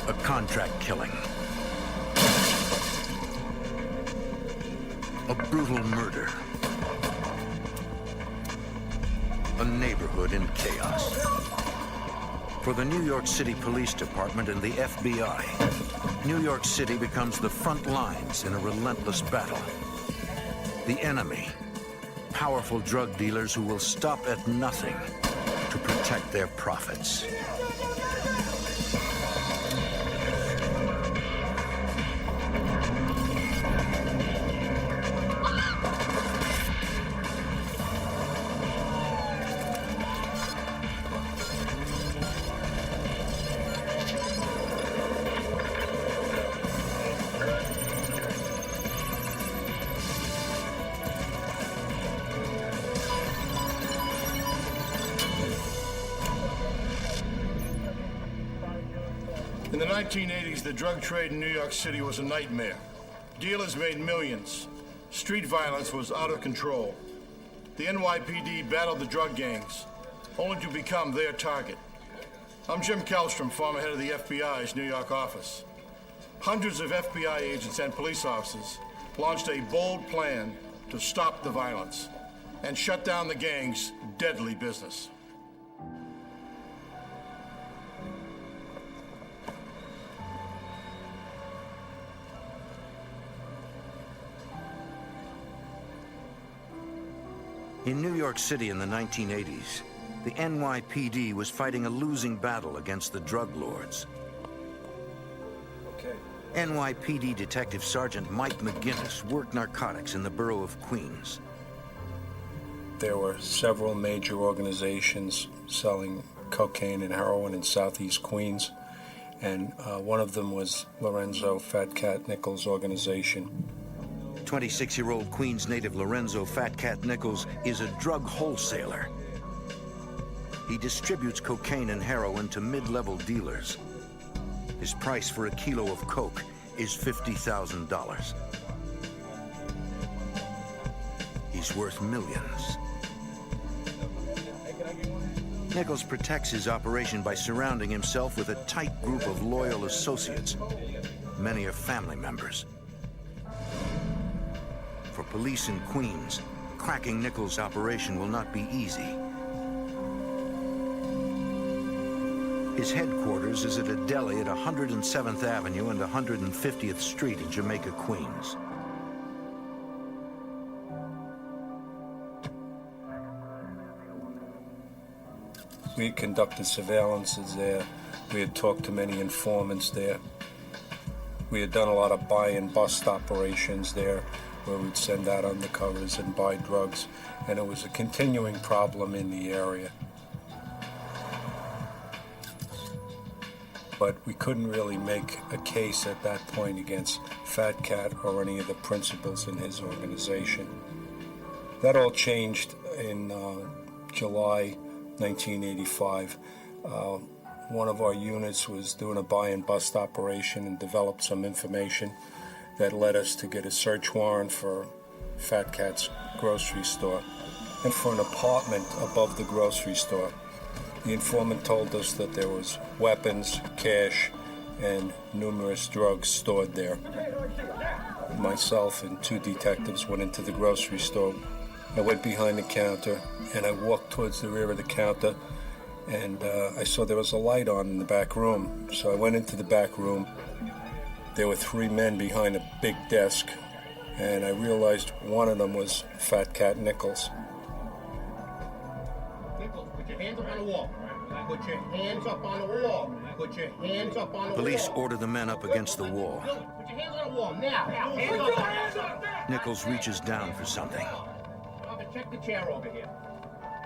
A contract killing. A brutal murder. A neighborhood in chaos. For the New York City Police Department and the FBI, New York City becomes the front lines in a relentless battle. The enemy, powerful drug dealers who will stop at nothing to protect their profits. In the 1980s, the drug trade in New York City was a nightmare. Dealers made millions. Street violence was out of control. The NYPD battled the drug gangs, only to become their target. I'm Jim Kellstrom, former head of the FBI's New York office. Hundreds of FBI agents and police officers launched a bold plan to stop the violence and shut down the gangs' deadly business. In New York City in the 1980s, the NYPD was fighting a losing battle against the drug lords. NYPD Detective Sergeant Mike McGinnis worked narcotics in the borough of Queens. There were several major organizations selling cocaine and heroin in southeast Queens, and one of them was Lorenzo Fatcat Nichols' organization. 26-year-old Queens native Lorenzo Fatcat Nichols is a drug wholesaler. He distributes cocaine and heroin to mid-level dealers. His price for a kilo of coke is $50,000. He's worth millions. Nichols protects his operation by surrounding himself with a tight group of loyal associates. Many are family members. For police in Queens, cracking Nichols' operation will not be easy. His headquarters is at a deli at 107th Avenue and 150th Street in Jamaica, Queens. We had conducted surveillances there. We had talked to many informants there. We had done a lot of buy and bust operations there, where we'd send out undercovers and buy drugs, and it was a continuing problem in the area. But we couldn't really make a case at that point against Fatcat or any of the principals in his organization. That all changed in July 1985. One of our units was doing a buy and bust operation and developed some information that led us to get a search warrant for Fatcat's grocery store and for an apartment above the grocery store. The informant told us that there was weapons, cash, and numerous drugs stored there. Myself and two detectives went into the grocery store. I went behind the counter and I walked towards the rear of the counter, and I saw there was a light on in the back room. So I went into the back room. There were three men behind a big desk, and I realized one of them was Fatcat Nichols. Nichols, put your hands up on the wall. Put your hands up on the wall. Put your hands up on the wall. Police order the men up against the wall. Put your hands on the wall now. Hands up. Nichols reaches down for something. Check the chair over here.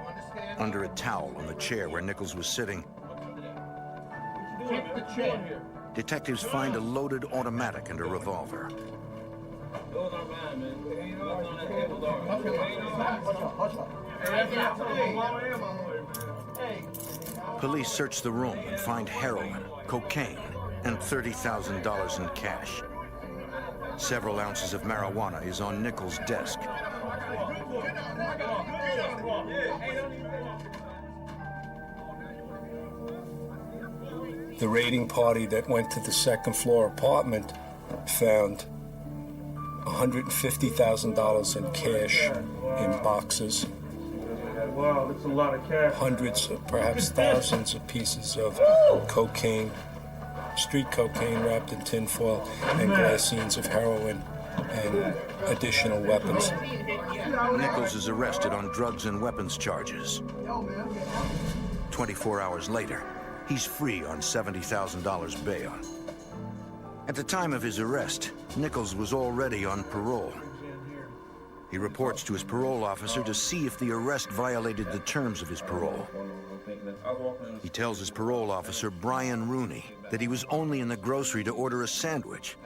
You understand? Under a towel on the chair where Nichols was sitting, check the chair. Detectives find a loaded automatic and a revolver. Those are mine, man. Police search the room and find heroin, cocaine, and $30,000 in cash. Several ounces of marijuana is on Nichols' desk. The raiding party that went to the second floor apartment found $150,000 in cash in boxes. Wow, that's a lot of cash. Hundreds, perhaps thousands of pieces of cocaine, street cocaine wrapped in tinfoil, and glassines of heroin and additional weapons. Nichols is arrested on drugs and weapons charges. 24 hours later, he's free on $70,000 bail. At the time of his arrest, Nichols was already on parole. He reports to his parole officer to see if the arrest violated the terms of his parole. He tells his parole officer, Brian Rooney, that he was only in the grocery to order a sandwich.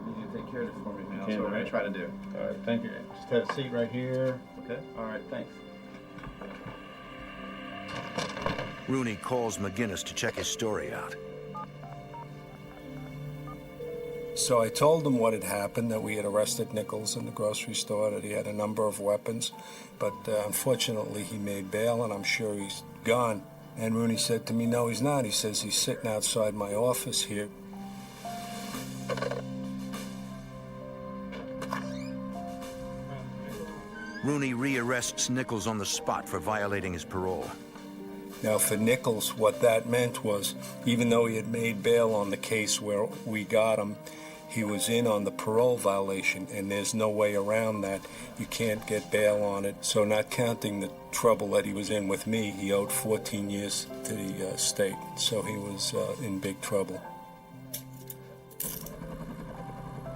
You take care of this for me now. That's what we're going to try to do. All right, thank you. Just have a seat right here. Okay? All right, thanks. Rooney calls McGinnis to check his story out. So I told him what had happened, that we had arrested Nichols in the grocery store, that he had a number of weapons, but unfortunately he made bail, and I'm sure he's gone. And Rooney said to me, no, he's not. He says he's sitting outside my office here. Rooney rearrests Nichols on the spot for violating his parole. Now, for Nichols, what that meant was, even though he had made bail on the case where we got him, he was in on the parole violation, and there's no way around that. You can't get bail on it. So not counting the trouble that he was in with me, he owed 14 years to the state. So he was in big trouble.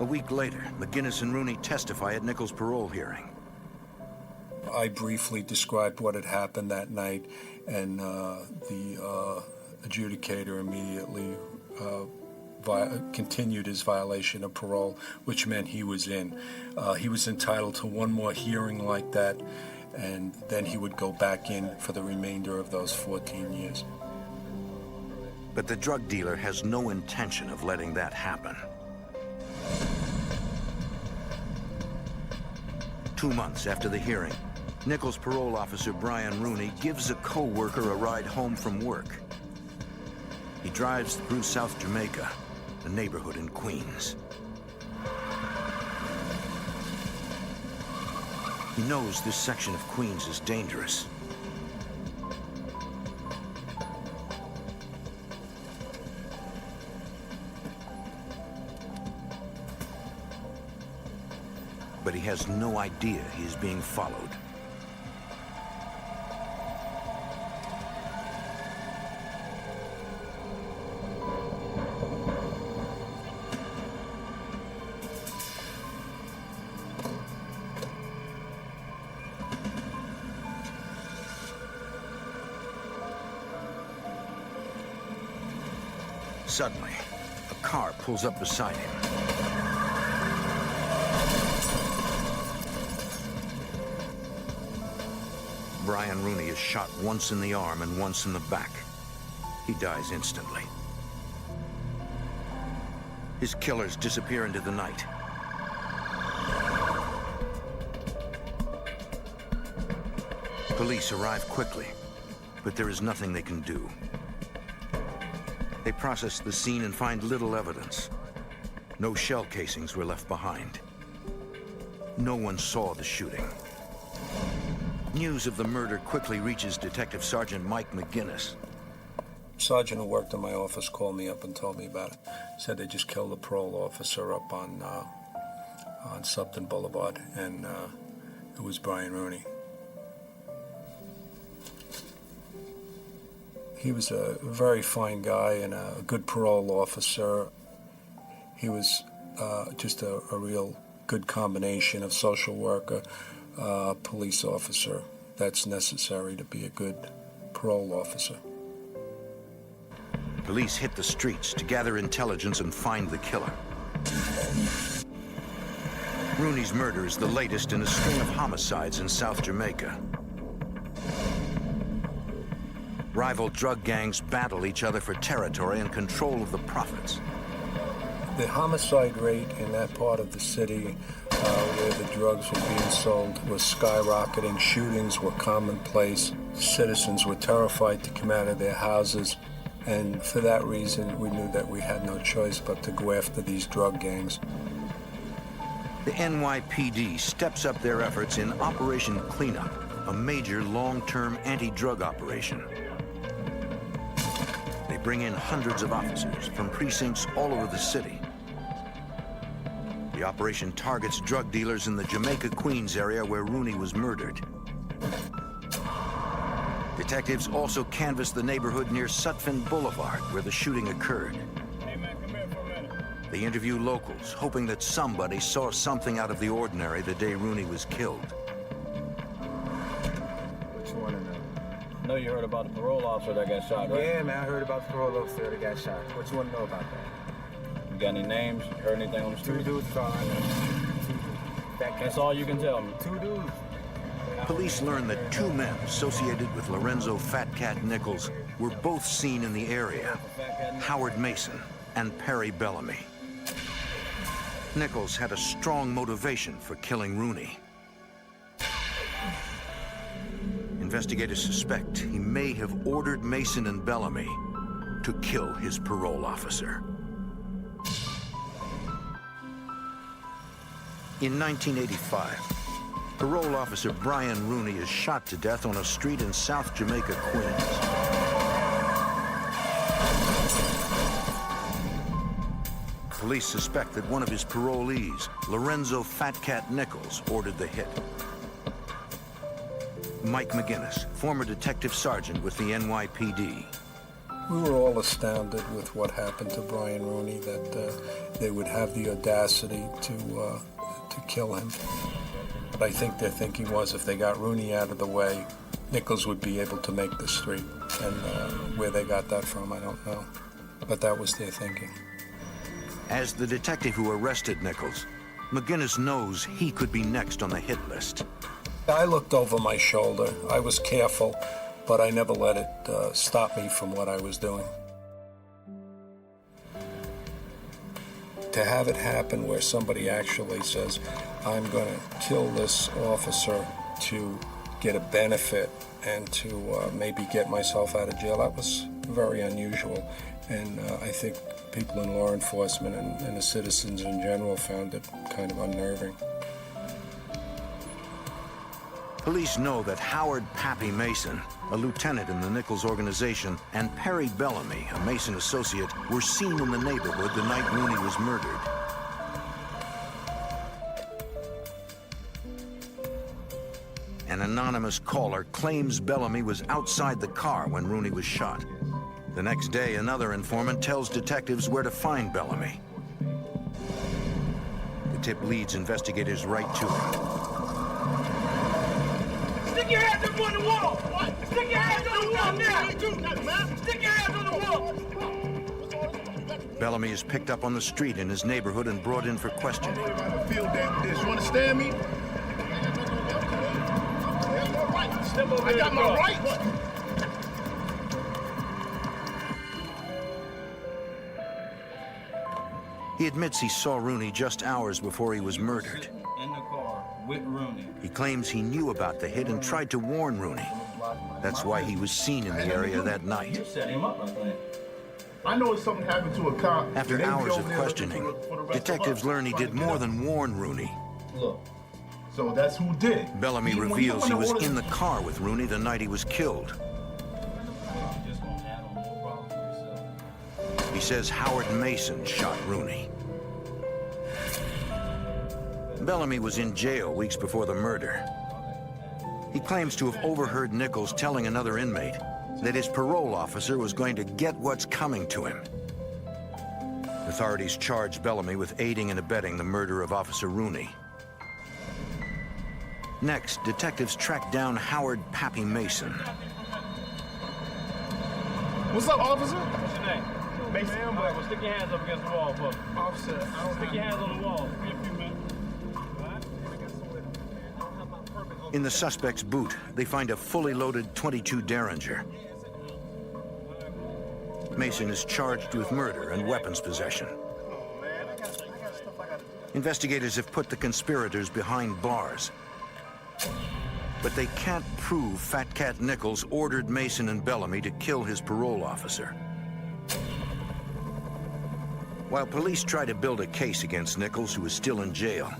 A week later, McGinnis and Rooney testify at Nichols' parole hearing. I briefly described what had happened that night, and the adjudicator immediately continued his violation of parole, which meant he was in. He was entitled to one more hearing like that, and then he would go back in for the remainder of those 14 years. But the drug dealer has no intention of letting that happen. 2 months after the hearing, Nichols' parole officer Brian Rooney gives a co-worker a ride home from work. He drives through South Jamaica, a neighborhood in Queens. He knows this section of Queens is dangerous. But he has no idea he is being followed. Suddenly, a car pulls up beside him. Brian Rooney is shot once in the arm and once in the back. He dies instantly. His killers disappear into the night. Police arrive quickly, but there is nothing they can do. They process the scene and find little evidence. No shell casings were left behind. No one saw the shooting. News of the murder quickly reaches Detective Sergeant Mike McGinnis. Sergeant who worked in my office called me up and told me about it. Said they just killed the parole officer up on Supton Boulevard, and it was Brian Rooney. He was a very fine guy and a good parole officer. He was just a real good combination of social worker, police officer. That's necessary to be a good parole officer. Police hit the streets to gather intelligence and find the killer. Rooney's murder is the latest in a string of homicides in South Jamaica. Rival drug gangs battle each other for territory and control of the profits. The homicide rate in that part of the city where the drugs were being sold was skyrocketing. Shootings were commonplace. Citizens were terrified to come out of their houses. And for that reason, we knew that we had no choice but to go after these drug gangs. The NYPD steps up their efforts in Operation Cleanup, a major long-term anti-drug operation. They bring in hundreds of officers from precincts all over the city. The operation targets drug dealers in the Jamaica, Queens area where Rooney was murdered. Detectives also canvass the neighborhood near Sutphin Boulevard where the shooting occurred. Hey man, come here for a minute. They interview locals, hoping that somebody saw something out of the ordinary the day Rooney was killed. Which one of them? I know you heard about the parole officer that got shot, right? Yeah, man, I heard about the parole officer that got shot. What you want to know about that? You got any names? You heard anything on the Two street? dudes is all I know. 2 dudes. That's all you can tell me. 2 dudes. Police learn that 2 men associated with Lorenzo Fatcat Nichols were both seen in the area, Howard Mason and Perry Bellamy. Nichols had a strong motivation for killing Rooney. Investigators suspect he may have ordered Mason and Bellamy to kill his parole officer. In 1985, parole officer Brian Rooney is shot to death on a street in South Jamaica, Queens. Police suspect that one of his parolees, Lorenzo Fatcat Nichols, ordered the hit. Mike McGinnis, former detective sergeant with the NYPD. We were all astounded with what happened to Brian Rooney, that they would have the audacity to kill him. But I think their thinking was if they got Rooney out of the way, Nichols would be able to make the street. And where they got that from, I don't know. But that was their thinking. As the detective who arrested Nichols, McGinnis knows he could be next on the hit list. I looked over my shoulder. I was careful, but I never let it stop me from what I was doing. To have it happen where somebody actually says, I'm going to kill this officer to get a benefit and to maybe get myself out of jail, that was very unusual. And I think people in law enforcement and the citizens in general found it kind of unnerving. Police know that Howard Pappy Mason, a lieutenant in the Nichols organization, and Perry Bellamy, a Mason associate, were seen in the neighborhood the night Rooney was murdered. An anonymous caller claims Bellamy was outside the car when Rooney was shot. The next day, another informant tells detectives where to find Bellamy. The tip leads investigators right to him. Stick your hands up on the wall! What? Stick your hands on the wall now! Stick your hands on the wall! Bellamy is picked up on the street in his neighborhood and brought in for questioning. I feel that this. You understand me? I got my rights. He admits he saw Rooney just hours before he was murdered. In the car with Rooney. He claims he knew about the hit and tried to warn Rooney. That's why he was seen in the area that night. You set him up, I think. I know if something happened to a cop. After they'd be hours over of there questioning, looking for the rest of detectives us, learn he trying did to get more us. than warn Rooney. Look. So that's who did. Bellamy When you reveals he wanna was order- in the car with Rooney the night he was killed. You just gonna add on more problems for yourself. He says Howard Mason shot Rooney. Bellamy was in jail weeks before the murder. He claims to have overheard Nichols telling another inmate that his parole officer was going to get what's coming to him. Authorities charged Bellamy with aiding and abetting the murder of Officer Rooney. Next, detectives tracked down Howard Pappy Mason. What's up, officer? What's your name? Mason. All right, well, stick your hands up against the wall, folks. Officer, I don't Stick your hands on the wall. In the suspect's boot, they find a fully loaded .22 Derringer. Mason is charged with murder and weapons possession. Investigators have put the conspirators behind bars. But they can't prove Fatcat Nichols ordered Mason and Bellamy to kill his parole officer. While police try to build a case against Nichols, who is still in jail,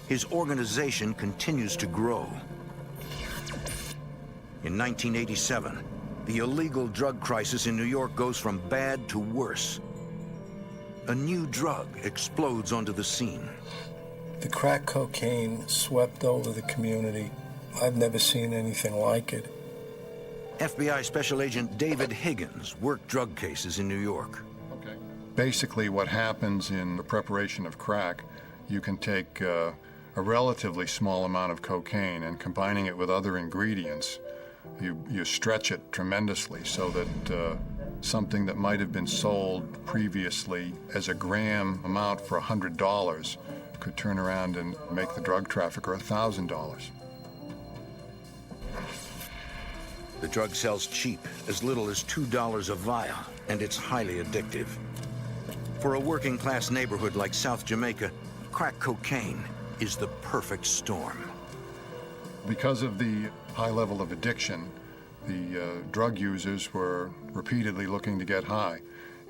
his organization continues to grow. In 1987, the illegal drug crisis in New York goes from bad to worse. A new drug explodes onto the scene. The crack cocaine swept over the community. I've never seen anything like it. FBI Special Agent David Higgins worked drug cases in New York. Okay. Basically, what happens in the preparation of crack, you can take a relatively small amount of cocaine and combining it with other ingredients, you stretch it tremendously so that something that might have been sold previously as a gram amount for $100 could turn around and make the drug trafficker $1,000. The drug sells cheap, as little as $2 a vial, and it's highly addictive. For a working-class neighborhood like South Jamaica, crack cocaine is the perfect storm. Because of the high level of addiction, the drug users were repeatedly looking to get high,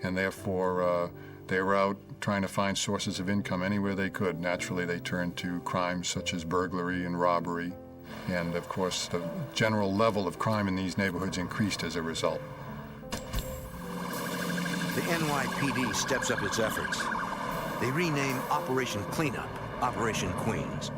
and therefore they were out trying to find sources of income anywhere they could. Naturally, they turned to crimes such as burglary and robbery, and of course, the general level of crime in these neighborhoods increased as a result. The NYPD steps up its efforts. They rename Operation Cleanup Operation Queens.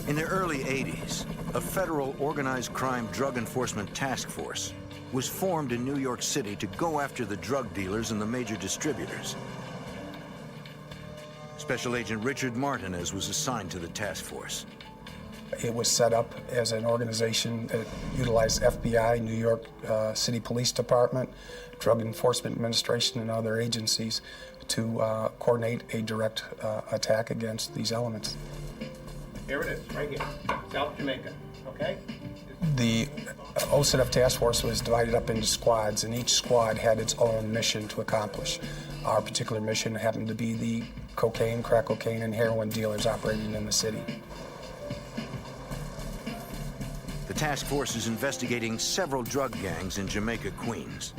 In the early 80s, a federal organized crime drug enforcement task force was formed in New York City to go after the drug dealers and the major distributors. Special Agent Richard Martinez was assigned to the task force. It was set up as an organization that utilized FBI, New York City Police Department, Drug Enforcement Administration, and other agencies to coordinate a direct attack against these elements. Here it is, right here, South Jamaica, okay? The OCDF task force was divided up into squads, and each squad had its own mission to accomplish. Our particular mission happened to be the cocaine, crack cocaine, and heroin dealers operating in the city. The task force is investigating several drug gangs in Jamaica, Queens.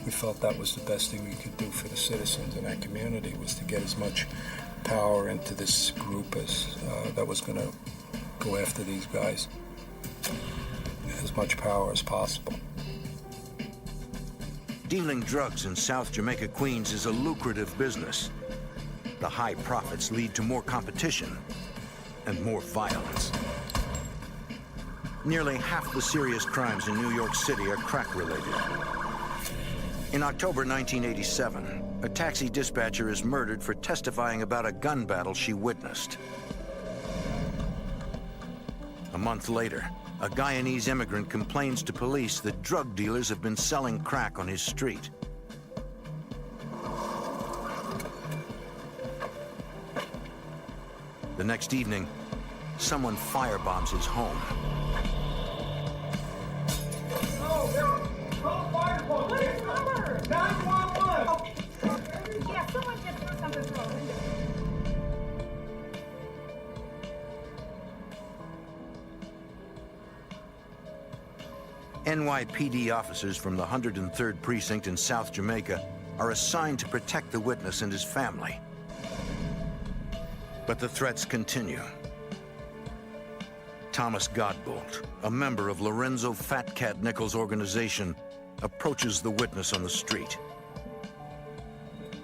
We felt that was the best thing we could do for the citizens in that community, was to get as much power into this group as that was going to go after these guys. As much power as possible. Dealing drugs in South Jamaica, Queens is a lucrative business. The high profits lead to more competition and more violence. Nearly half the serious crimes in New York City are crack-related. In October 1987, a taxi dispatcher is murdered for testifying about a gun battle she witnessed. A month later, a Guyanese immigrant complains to police that drug dealers have been selling crack on his street. The next evening, someone firebombs his home. Yeah, someone just threw something through a window. NYPD officers from the 103rd Precinct in South Jamaica are assigned to protect the witness and his family. But the threats continue. Thomas Godbolt, a member of Lorenzo Fatcat Nichols' organization, approaches the witness on the street.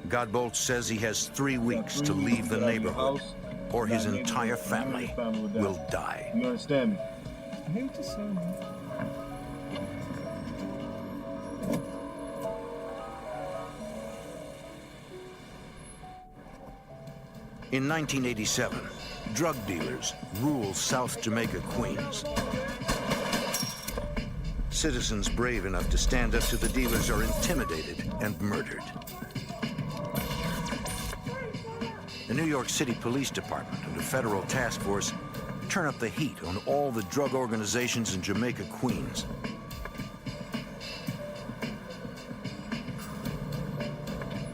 Godbolt says he has 3 weeks to leave the neighborhood, or his entire family will die. You understand me? I hate to say, man. In 1987, drug dealers rule South Jamaica, Queens. Citizens brave enough to stand up to the dealers are intimidated and murdered. The New York City Police Department and a federal task force turn up the heat on all the drug organizations in Jamaica, Queens.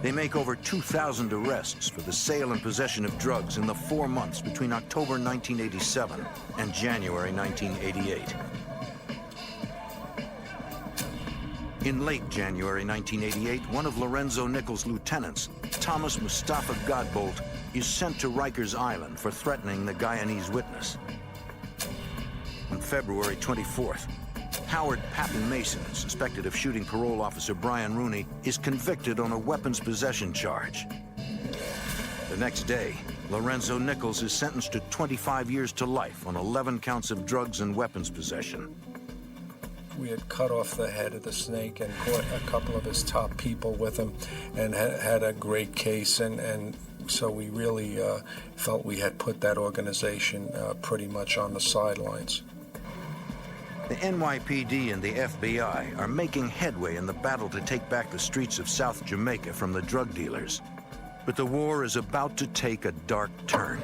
They make over 2,000 arrests for the sale and possession of drugs in the 4 months between October 1987 and January 1988. In late January 1988, one of Lorenzo Nichols' lieutenants, Thomas Mustafa Godbolt, is sent to Rikers Island for threatening the Guyanese witness. On February 24th, Howard Patton Mason, suspected of shooting parole officer Brian Rooney, is convicted on a weapons possession charge. The next day, Lorenzo Nichols is sentenced to 25 years to life on 11 counts of drugs and weapons possession. We had cut off the head of the snake and caught a couple of his top people with him and had a great case, and so we really felt we had put that organization pretty much on the sidelines. The NYPD and the FBI are making headway in the battle to take back the streets of South Jamaica from the drug dealers. But the war is about to take a dark turn.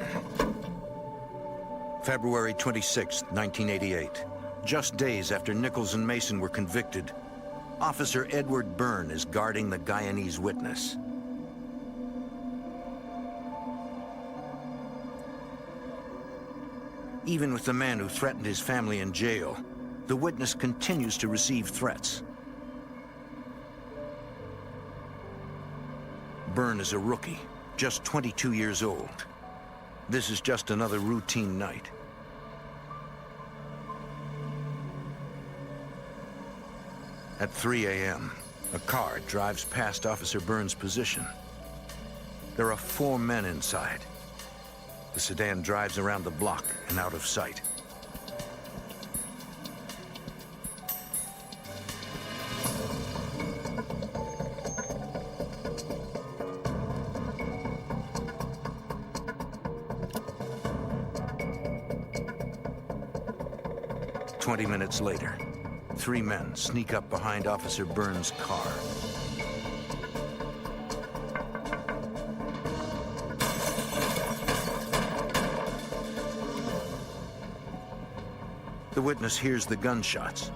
February 26, 1988. Just days after Nichols and Mason were convicted, Officer Edward Byrne is guarding the Guyanese witness. Even with the man who threatened his family in jail, the witness continues to receive threats. Byrne is a rookie, just 22 years old. This is just another routine night. At 3 a.m., a car drives past Officer Byrne's position. There are 4 men inside. The sedan drives around the block and out of sight. "20 minutes later, 3 men sneak up behind Officer Byrne's car. The witness hears the gunshots.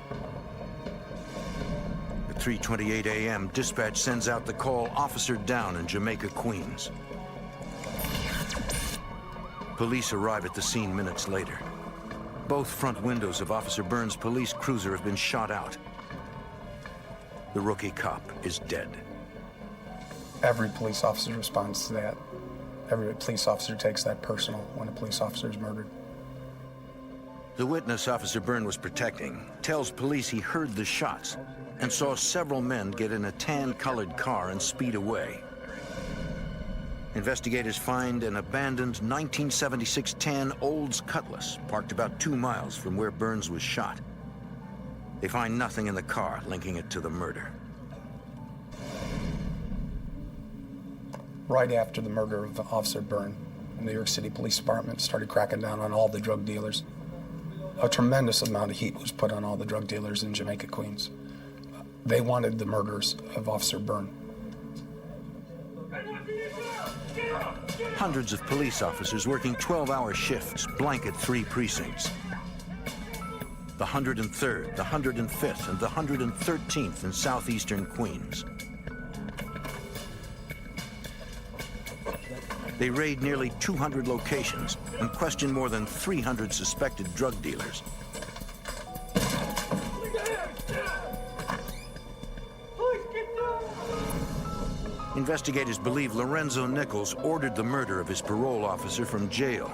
At 3:28 a.m., dispatch sends out the call, "Officer down" in Jamaica, Queens. Police arrive at the scene minutes later. Both front windows of Officer Byrne's police cruiser have been shot out. The rookie cop is dead. Every police officer responds to that. Every police officer takes that personal when a police officer is murdered. The witness Officer Byrne was protecting tells police he heard the shots and saw several men get in a tan-colored car and speed away. Investigators find an abandoned 1976 tan Olds Cutlass parked about 2 miles from where Byrne was shot. They find nothing in the car linking it to the murder. Right after the murder of Officer Byrne, the New York City Police Department started cracking down on all the drug dealers. A tremendous amount of heat was put on all the drug dealers in Jamaica, Queens. They wanted the murders of Officer Byrne. Hundreds of police officers working 12-hour shifts blanket 3 precincts. The 103rd, the 105th, and the 113th in southeastern Queens. They raid nearly 200 locations and question more than 300 suspected drug dealers. Investigators believe Lorenzo Nichols ordered the murder of his parole officer from jail.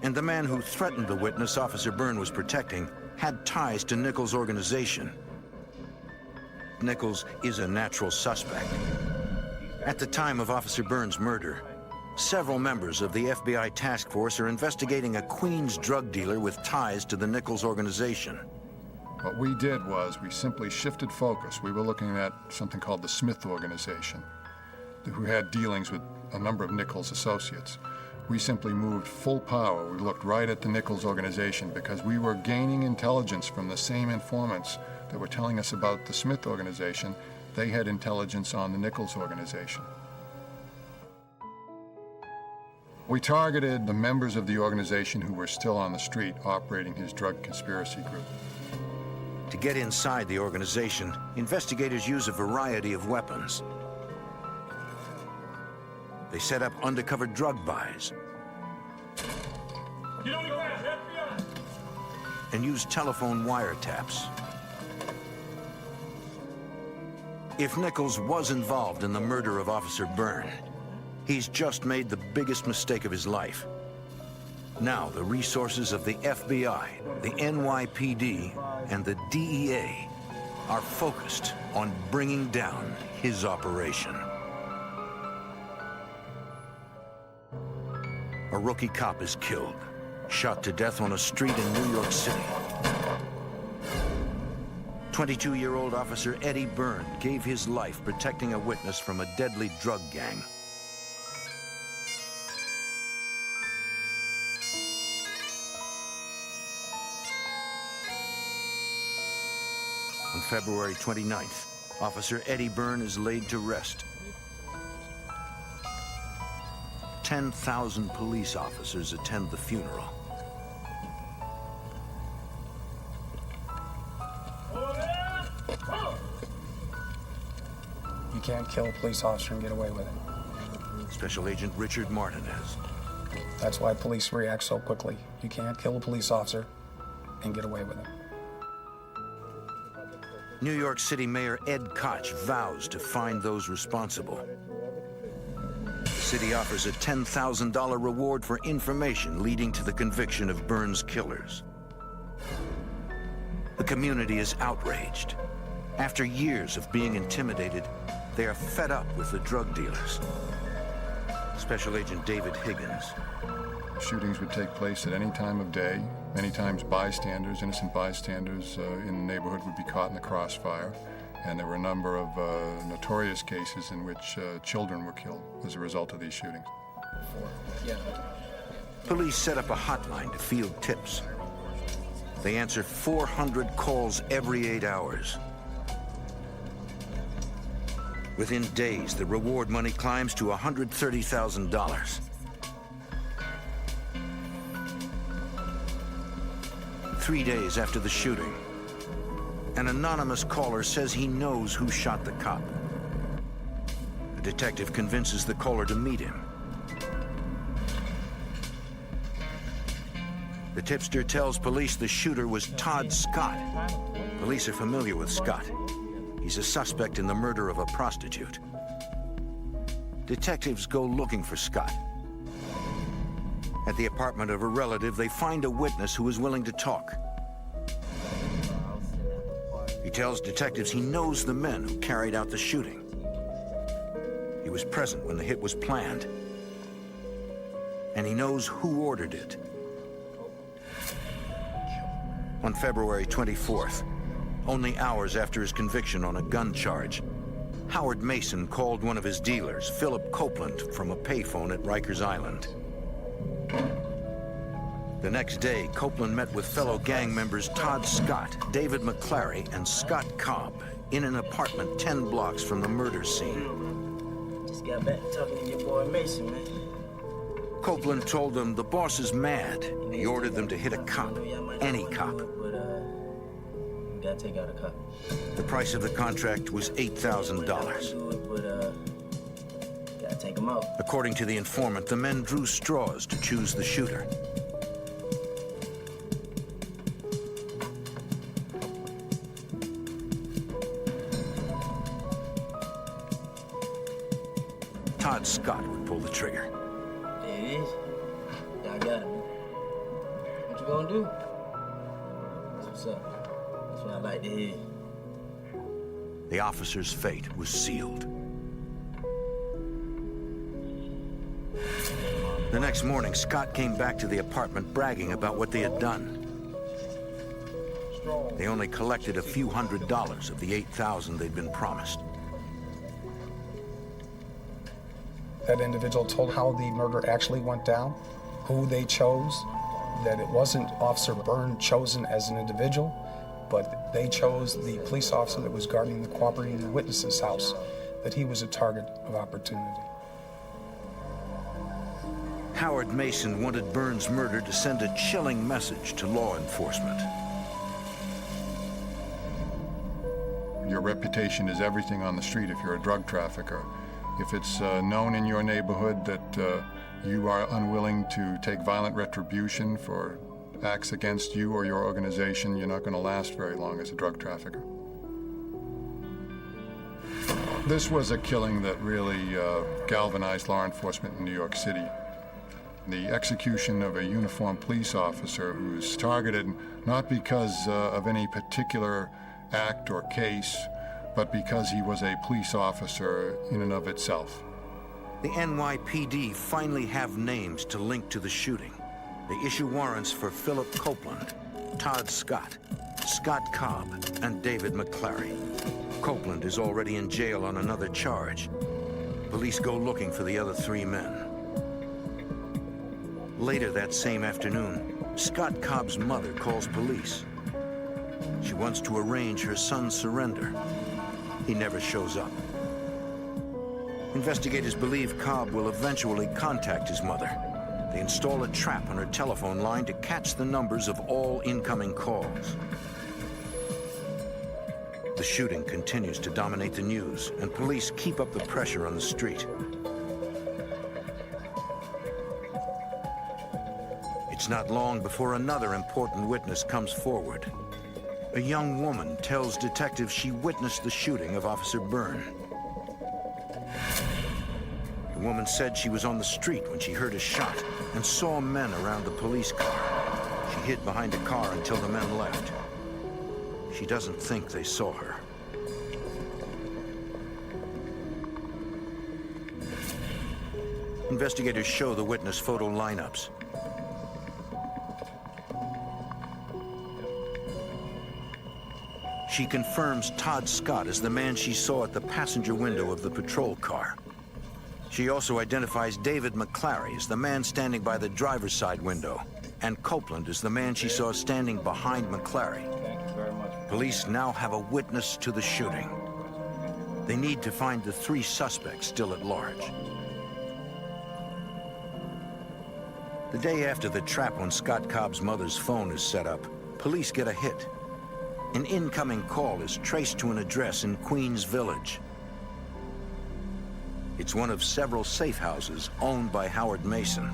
And the man who threatened the witness Officer Byrne was protecting had ties to Nichols' organization. Nichols is a natural suspect. At the time of Officer Byrne's murder, several members of the FBI task force are investigating a Queens drug dealer with ties to the Nichols organization. What we did was we simply shifted focus. We were looking at something called the Smith organization, who had dealings with a number of Nichols associates. We simply moved full power. We looked right at the Nichols organization because we were gaining intelligence from the same informants that were telling us about the Smith organization. They had intelligence on the Nichols organization. We targeted the members of the organization who were still on the street operating his drug conspiracy group. To get inside the organization, investigators use a variety of weapons. They set up undercover drug buys and use telephone wiretaps. If Nichols was involved in the murder of Officer Byrne, he's just made the biggest mistake of his life. Now, the resources of the FBI, the NYPD, and the DEA are focused on bringing down his operation. A rookie cop is killed, shot to death on a street in New York City. 22-year-old Officer Eddie Byrne gave his life protecting a witness from a deadly drug gang. On February 29th, Officer Eddie Byrne is laid to rest. 10,000 police officers attend the funeral. You can't kill a police officer and get away with it. Special Agent Richard Martinez. That's why police react so quickly. You can't kill a police officer and get away with it. New York City Mayor Ed Koch vows to find those responsible. The city offers a $10,000 reward for information leading to the conviction of Byrne's killers. The community is outraged. After years of being intimidated, they are fed up with the drug dealers. Special Agent David Higgins. Shootings would take place at any time of day. Many times bystanders, innocent bystanders in the neighborhood would be caught in the crossfire. And there were a number of notorious cases in which children were killed as a result of these shootings. Police set up a hotline to field tips. They answer 400 calls every 8 hours. Within days, the reward money climbs to $130,000. 3 days after the shooting, an anonymous caller says he knows who shot the cop. The detective convinces the caller to meet him. The tipster tells police the shooter was Todd Scott. Police are familiar with Scott. He's a suspect in the murder of a prostitute. Detectives go looking for Scott. At the apartment of a relative, they find a witness who is willing to talk. He tells detectives he knows the men who carried out the shooting. He was present when the hit was planned. And he knows who ordered it. On February 24th, only hours after his conviction on a gun charge, Howard Mason called one of his dealers, Philip Copeland, from a payphone at Rikers Island. The next day, Copeland met with fellow gang members Todd Scott, David McClary, and Scott Cobb in an apartment 10 blocks from the murder scene. Just got back talking to your boy Mason, man. Copeland told them the boss is mad. He ordered them to hit a cop, any cop. We gotta take out a cop. The price of the contract was $8,000. Gotta take him out. According to the informant, the men drew straws to choose the shooter. Todd Scott would pull the trigger. There it is. Y'all got him. What you gonna do? That's what's up. That's what I like to hear. The officer's fate was sealed. The next morning, Scott came back to the apartment bragging about what they had done. They only collected a few $100s of the $8,000 they'd been promised. That individual told how the murder actually went down, who they chose, that it wasn't Officer Byrne chosen as an individual, but they chose the police officer that was guarding the cooperating witness's house, that he was a target of opportunity. Howard Mason wanted Byrne's murder to send a chilling message to law enforcement. Your reputation is everything on the street if you're a drug trafficker. If it's known in your neighborhood that you are unwilling to take violent retribution for acts against you or your organization, you're not going to last very long as a drug trafficker. This was a killing that really galvanized law enforcement in New York City. The execution of a uniformed police officer who's targeted not because of any particular act or case, but because he was a police officer in and of itself. The NYPD finally have names to link to the shooting. They issue warrants for Philip Copeland, Todd Scott, Scott Cobb, and David McClary. Copeland is already in jail on another charge. Police go looking for the other 3 men. Later that same afternoon, Scott Cobb's mother calls police. She wants to arrange her son's surrender. He never shows up. Investigators believe Cobb will eventually contact his mother. They install a trap on her telephone line to catch the numbers of all incoming calls. The shooting continues to dominate the news, and police keep up the pressure on the street. It's not long before another important witness comes forward. A young woman tells detectives she witnessed the shooting of Officer Byrne. The woman said she was on the street when she heard a shot and saw men around the police car. She hid behind a car until the men left. She doesn't think they saw her. Investigators show the witness photo lineups. She confirms Todd Scott as the man she saw at the passenger window of the patrol car. She also identifies David McClary as the man standing by the driver's side window, and Copeland as the man she saw standing behind McClary. Police now have a witness to the shooting. They need to find the 3 suspects still at large. The day after the trap on Scott Cobb's mother's phone is set up, police get a hit. An incoming call is traced to an address in Queens Village. It's one of several safe houses owned by Howard Mason.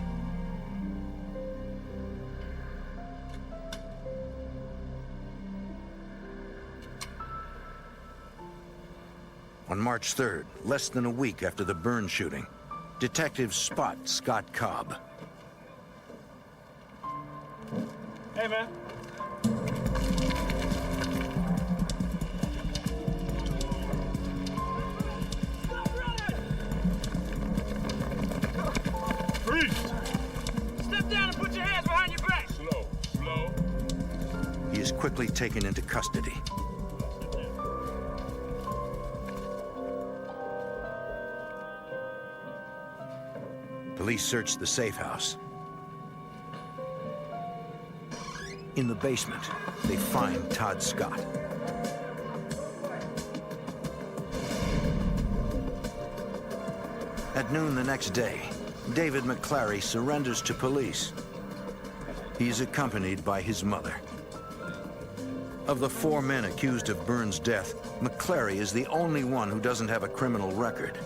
On March 3rd, less than a week after the Byrne shooting, detectives spot Scott Cobb. Hey, man. Freeze! Step down and put your hands behind your back. Slow, slow. He is quickly taken into custody. Police search the safe house. In the basement, they find Todd Scott. At noon the next day, David McClary surrenders to police. He is accompanied by his mother. Of the 4 men accused of Byrne's death, McClary is the only one who doesn't have a criminal record.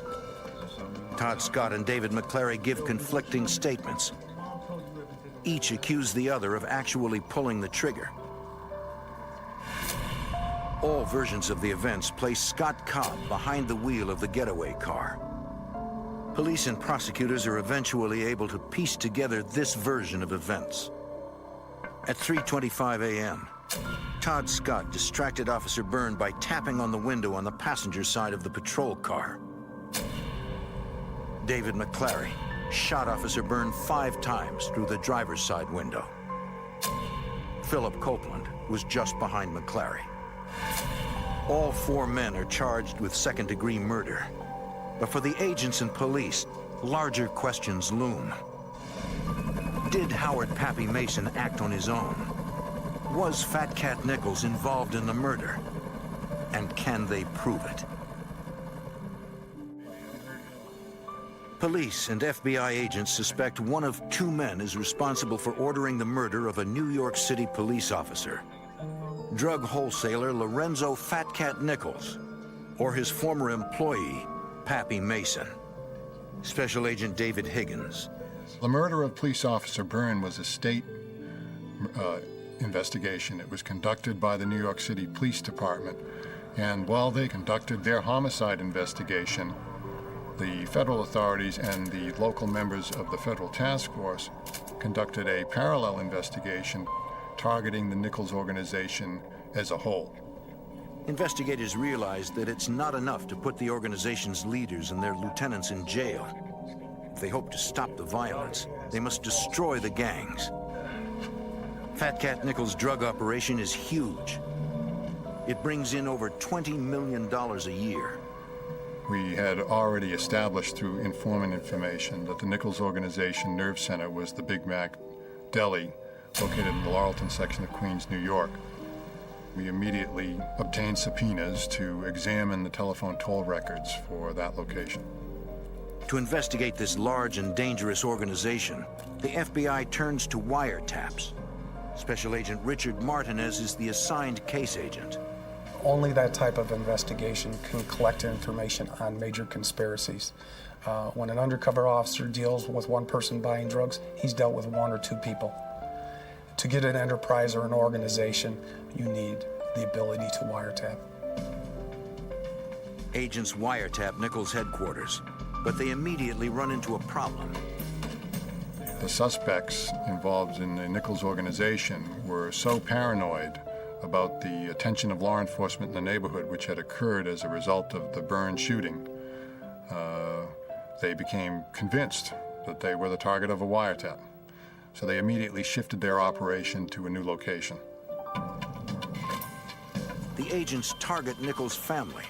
Todd Scott and David McClary give conflicting statements. Each accuse the other of actually pulling the trigger. All versions of the events place Scott Cobb behind the wheel of the getaway car. Police and prosecutors are eventually able to piece together this version of events. At 3:25 a.m., Todd Scott distracted Officer Byrne by tapping on the window on the passenger side of the patrol car. David McClary shot Officer Byrne 5 times through the driver's side window. Philip Copeland was just behind McClary. All 4 men are charged with second-degree murder. But for the agents and police, larger questions loom. Did Howard "Pappy" Mason act on his own? Was Fatcat Nichols involved in the murder? And can they prove it? Police and FBI agents suspect one of 2 men is responsible for ordering the murder of a New York City police officer. Drug wholesaler Lorenzo Fatcat Nichols, or his former employee, Pappy Mason. Special Agent David Higgins. The murder of police officer Byrne was a state investigation. It was conducted by the New York City Police Department And while they conducted their homicide investigation, the federal authorities and the local members of the federal task force conducted a parallel investigation targeting the Nichols organization as a whole. Investigators realized that it's not enough to put the organization's leaders and their lieutenants in jail. If they hope to stop the violence, they must destroy the gangs. Fatcat Nichols' drug operation is huge. It brings in over $20 million a year. We had already established through informant information that the Nichols Organization Nerve Center was the Big Mac Deli located in the Laurelton section of Queens, New York. We immediately obtained subpoenas to examine the telephone toll records for that location. To investigate this large and dangerous organization, the FBI turns to wiretaps. Special Agent Richard Martinez is the assigned case agent. Only that type of investigation can collect information on major conspiracies. When an undercover officer deals with one person buying drugs, he's dealt with one or two people. To get an enterprise or an organization, you need the ability to wiretap. Agents wiretap Nichols' headquarters, but they immediately run into a problem. The suspects involved in the Nichols organization were so paranoid about the attention of law enforcement in the neighborhood, which had occurred as a result of the Byrne shooting. They became convinced that they were the target of a wiretap. So they immediately shifted their operation to a new location. The agents target Nichols' family.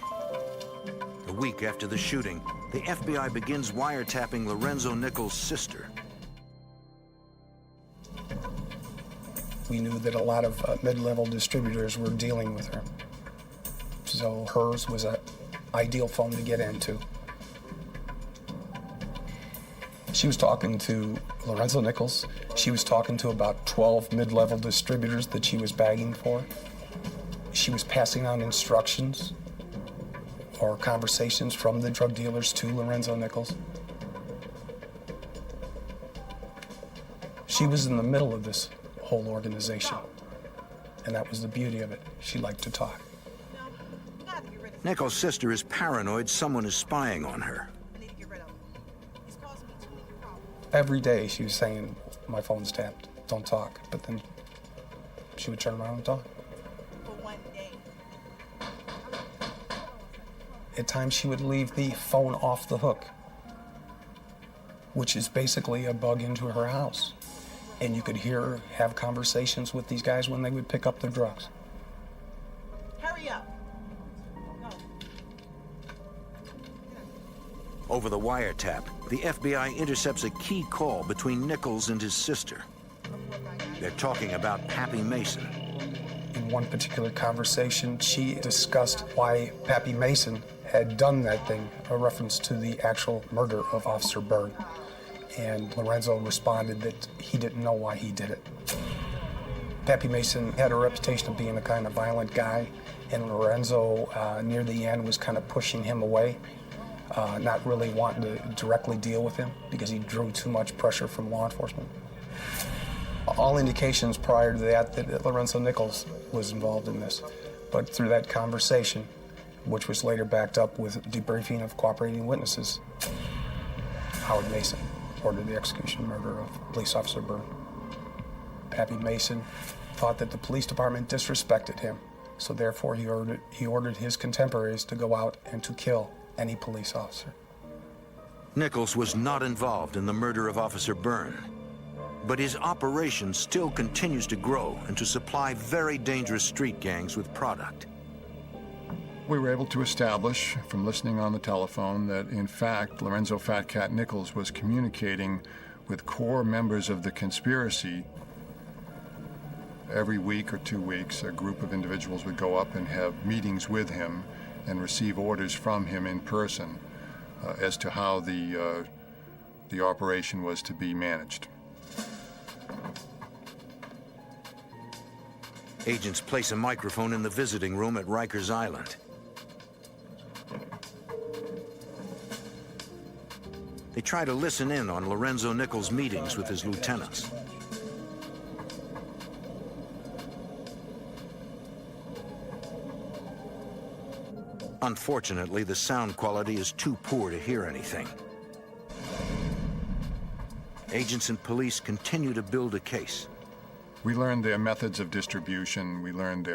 A week after the shooting, the FBI begins wiretapping Lorenzo Nichols' sister. We knew that a lot of mid-level distributors were dealing with her. So hers was an ideal phone to get into. She was talking to Lorenzo Nichols. She was talking to about 12 mid-level distributors that she was bagging for. She was passing on instructions or conversations from the drug dealers to Lorenzo Nichols. She was in the middle of this whole organization, and that was the beauty of it. She liked to talk. Nichols' sister is paranoid someone is spying on her. Every day she was saying, my phone's tapped, don't talk. But then she would turn around and talk. For one day. At times she would leave the phone off the hook, which is basically a bug into her house. And you could hear her have conversations with these guys when they would pick up their drugs. Hurry up. Over the wiretap, the FBI intercepts a key call between Nichols and his sister. They're talking about Pappy Mason. In one particular conversation, she discussed why Pappy Mason had done that thing, a reference to the actual murder of Officer Byrne. And Lorenzo responded that he didn't know why he did it. Pappy Mason had a reputation of being a kind of violent guy, and Lorenzo, near the end, was kind of pushing him away. Not really wanting to directly deal with him because he drew too much pressure from law enforcement. All indications prior to that Lorenzo Nichols was involved in this. But through that conversation, which was later backed up with debriefing of cooperating witnesses, Howard Mason ordered the execution and murder of Police Officer Byrne. Pappy Mason thought that the police department disrespected him, so therefore he ordered his contemporaries to go out and to kill any police officer. Nichols was not involved in the murder of Officer Byrne, but his operation still continues to grow and to supply very dangerous street gangs with product. We were able to establish from listening on the telephone that, in fact, Lorenzo Fatcat Nichols was communicating with core members of the conspiracy. Every week or 2 weeks, a group of individuals would go up and have meetings with him and receive orders from him in person as to how the operation was to be managed. Agents place a microphone in the visiting room at Rikers Island. They try to listen in on Lorenzo Nichols' meetings with his lieutenants. Unfortunately, the sound quality is too poor to hear anything. Agents and police continue to build a case. We learned their methods of distribution. We learned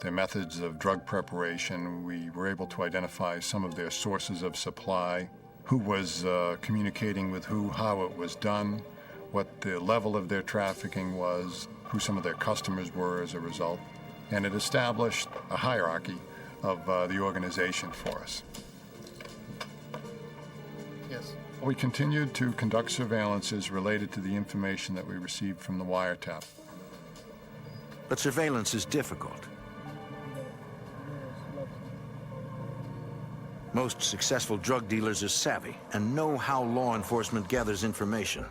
their methods of drug preparation. We were able to identify some of their sources of supply, who was communicating with who, how it was done, what the level of their trafficking was, who some of their customers were as a result. And it established a hierarchy of the organization for us. Yes. We continued to conduct surveillances related to the information that we received from the wiretap. But surveillance is difficult. Most successful drug dealers are savvy and know how law enforcement gathers information.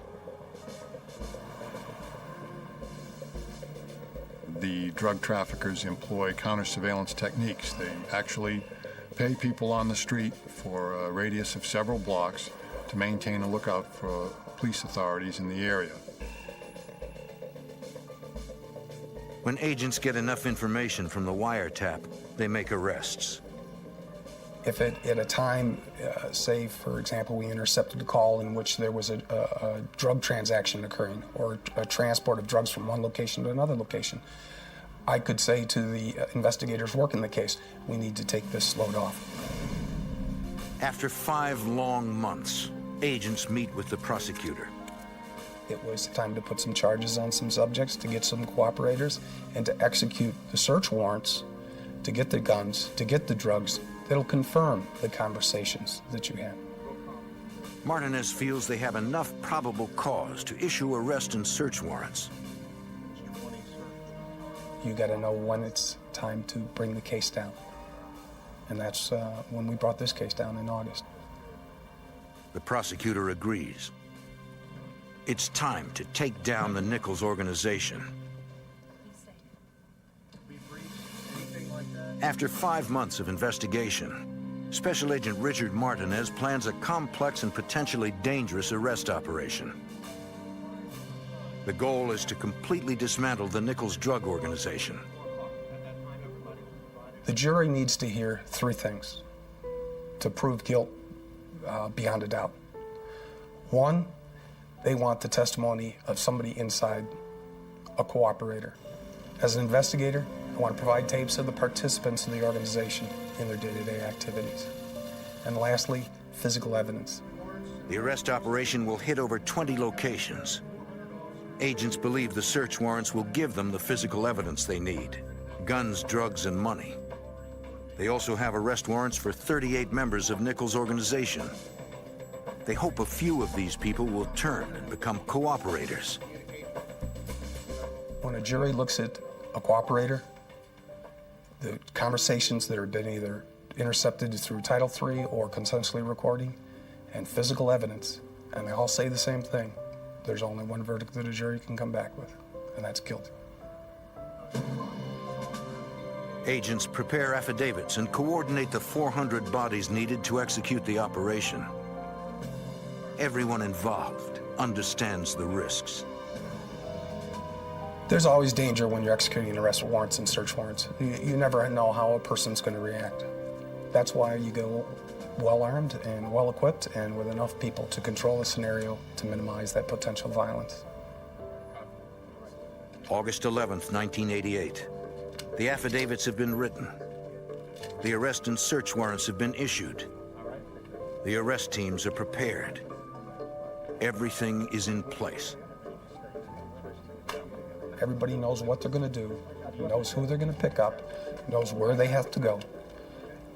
The drug traffickers employ counter-surveillance techniques. They actually pay people on the street for a radius of several blocks to maintain a lookout for police authorities in the area. When agents get enough information from the wiretap, they make arrests. If at a time, say, for example, we intercepted a call in which there was a drug transaction occurring or a transport of drugs from one location to another location, I could say to the investigators working the case, we need to take this load off. After 5 long months, agents meet with the prosecutor. It was time to put some charges on some subjects, to get some cooperators, and to execute the search warrants, to get the guns, to get the drugs that'll confirm the conversations that you had. Martinez feels they have enough probable cause to issue arrest and search warrants. You got to know when it's time to bring the case down. And that's when we brought this case down in August. The prosecutor agrees. It's time to take down the Nichols organization. After 5 months of investigation, Special Agent Richard Martinez plans a complex and potentially dangerous arrest operation. The goal is to completely dismantle the Nichols drug organization. The jury needs to hear 3 things to prove guilt beyond a doubt. 1, they want the testimony of somebody inside, a cooperator. As an investigator, I want to provide tapes of the participants in the organization in their day-to-day activities. And lastly, physical evidence. The arrest operation will hit over 20 locations. Agents believe the search warrants will give them the physical evidence they need: guns, drugs, and money. They also have arrest warrants for 38 members of Nichols' organization. They hope a few of these people will turn and become cooperators. When a jury looks at a cooperator, the conversations that are been either intercepted through Title III or consensually recording, and physical evidence, and they all say the same thing, there's only one verdict that a jury can come back with, and that's guilty. Agents prepare affidavits and coordinate the 400 bodies needed to execute the operation. Everyone involved understands the risks. There's always danger when you're executing arrest warrants and search warrants. You never know how a person's going to react. That's why you go well-armed and well-equipped and with enough people to control the scenario to minimize that potential violence. August 11th, 1988. The affidavits have been written. The arrest and search warrants have been issued. The arrest teams are prepared. Everything is in place. Everybody knows what they're going to do, knows who they're going to pick up, knows where they have to go,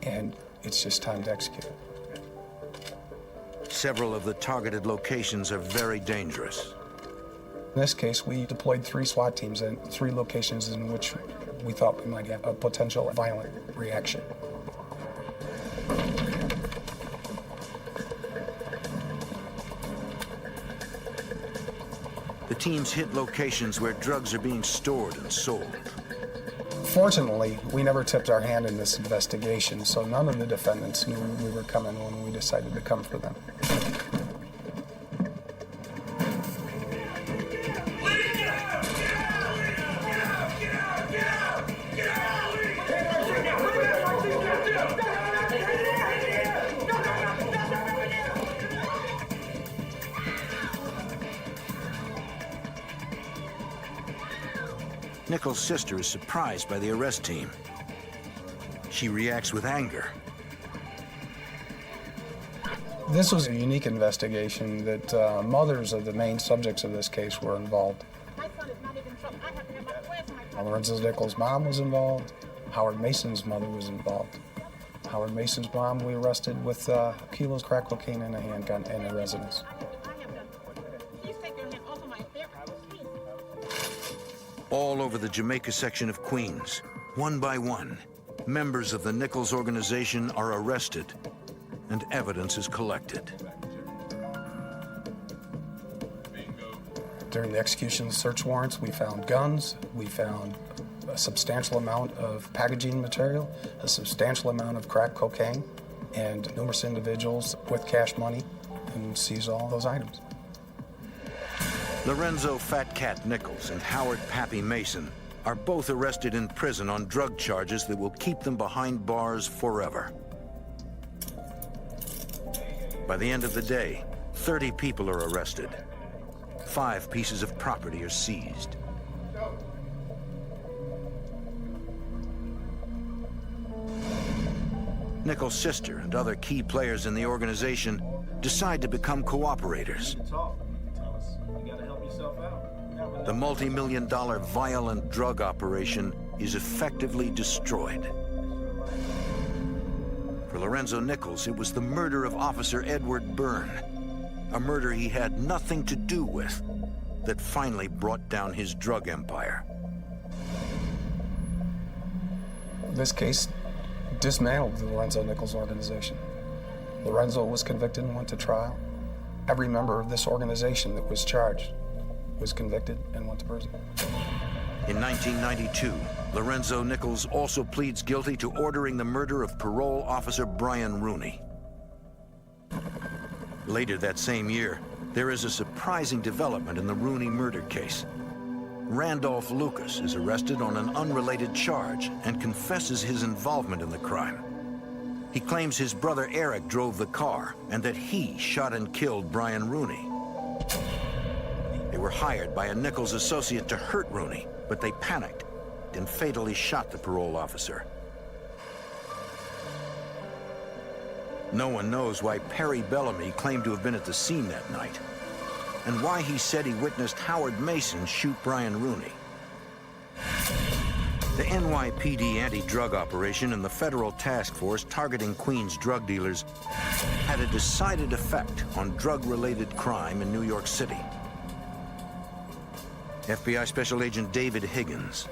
and it's just time to execute. Several of the targeted locations are very dangerous. In this case, we deployed 3 SWAT teams in 3 locations in which we thought we might have a potential violent reaction. The teams hit locations where drugs are being stored and sold. Fortunately, we never tipped our hand in this investigation, so none of the defendants knew we were coming when we decided to come for them. Nichols' sister is surprised by the arrest team. She reacts with anger. This was a unique investigation that mothers of the main subjects of this case were involved. My son is not even trouble. I have to have my where's my brother? Lorenzo Nichols' mom was involved. Howard Mason's mother was involved. Howard Mason's mom we arrested with kilos crack cocaine and a handgun in a residence. Please take your hand off of my hair. Please. All over the Jamaica section of Queens, one by one, members of the Nichols organization are arrested and evidence is collected. During the execution of search warrants, we found guns, we found a substantial amount of packaging material, a substantial amount of crack cocaine, and numerous individuals with cash money, and seized all those items. Lorenzo Fatcat Nichols and Howard Pappy Mason are both arrested in prison on drug charges that will keep them behind bars forever. By the end of the day, 30 people are arrested. 5 pieces of property are seized. Nichols' sister and other key players in the organization decide to become cooperators. The multi-million-dollar violent drug operation is effectively destroyed. For Lorenzo Nichols, it was the murder of Officer Edward Byrne, a murder he had nothing to do with, that finally brought down his drug empire. This case dismantled the Lorenzo Nichols organization. Lorenzo was convicted and went to trial. Every member of this organization that was charged was convicted and went to prison. In 1992, Lorenzo Nichols also pleads guilty to ordering the murder of parole officer Brian Rooney. Later that same year, there is a surprising development in the Rooney murder case. Randolph Lucas is arrested on an unrelated charge and confesses his involvement in the crime. He claims his brother Eric drove the car and that he shot and killed Brian Rooney. They were hired by a Nichols associate to hurt Rooney, but they panicked and fatally shot the parole officer. No one knows why Perry Bellamy claimed to have been at the scene that night, and why he said he witnessed Howard Mason shoot Brian Rooney. The NYPD anti-drug operation and the federal task force targeting Queens drug dealers had a decided effect on drug-related crime in New York City. FBI Special Agent David Higgins.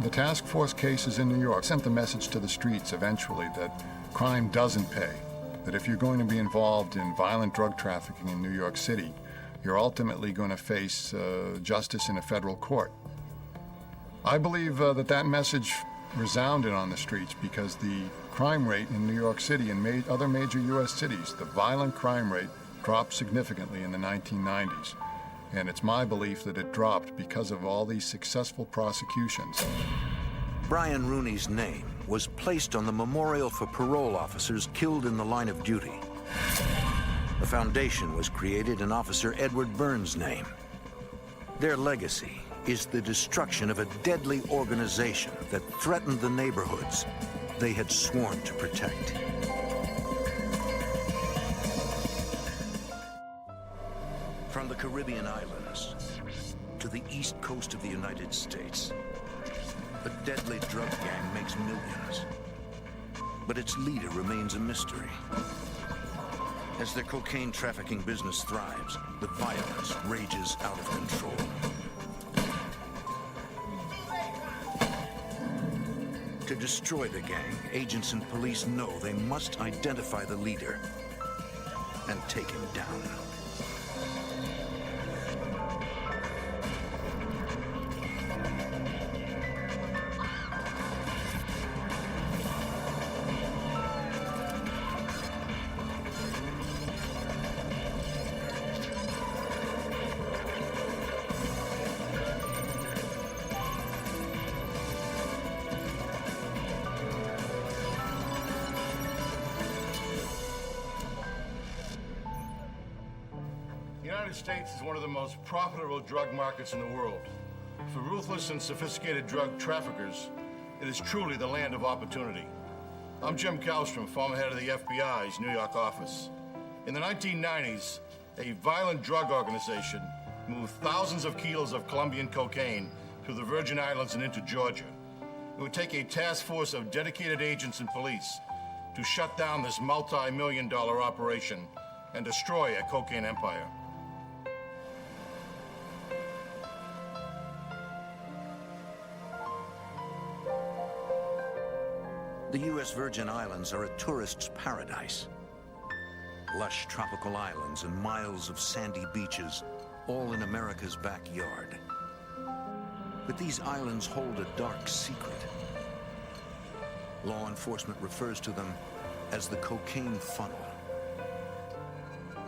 The task force cases in New York sent the message to the streets eventually that crime doesn't pay, that if you're going to be involved in violent drug trafficking in New York City, you're ultimately going to face justice in a federal court. I believe that message resounded on the streets because the crime rate in New York City and other major U.S. cities, the violent crime rate dropped significantly in the 1990s. And it's my belief that it dropped because of all these successful prosecutions. Brian Rooney's name was placed on the memorial for parole officers killed in the line of duty. A foundation was created in Officer Edward Byrne's name. Their legacy is the destruction of a deadly organization that threatened the neighborhoods they had sworn to protect. From the Caribbean islands to the east coast of the United States, a deadly drug gang makes millions, but its leader remains a mystery. As their cocaine trafficking business thrives, the violence rages out of control. To destroy the gang, agents and police know they must identify the leader and take him down. The United States is one of the most profitable drug markets in the world. For ruthless and sophisticated drug traffickers, it is truly the land of opportunity. I'm Jim Kallstrom, former head of the FBI's New York office. In the 1990s, a violent drug organization moved thousands of kilos of Colombian cocaine through the Virgin Islands and into Georgia. It would take a task force of dedicated agents and police to shut down this multi-million-dollar operation and destroy a cocaine empire. The U.S. Virgin Islands are a tourist's paradise. Lush tropical islands and miles of sandy beaches, all in America's backyard. But these islands hold a dark secret. Law enforcement refers to them as the cocaine funnel.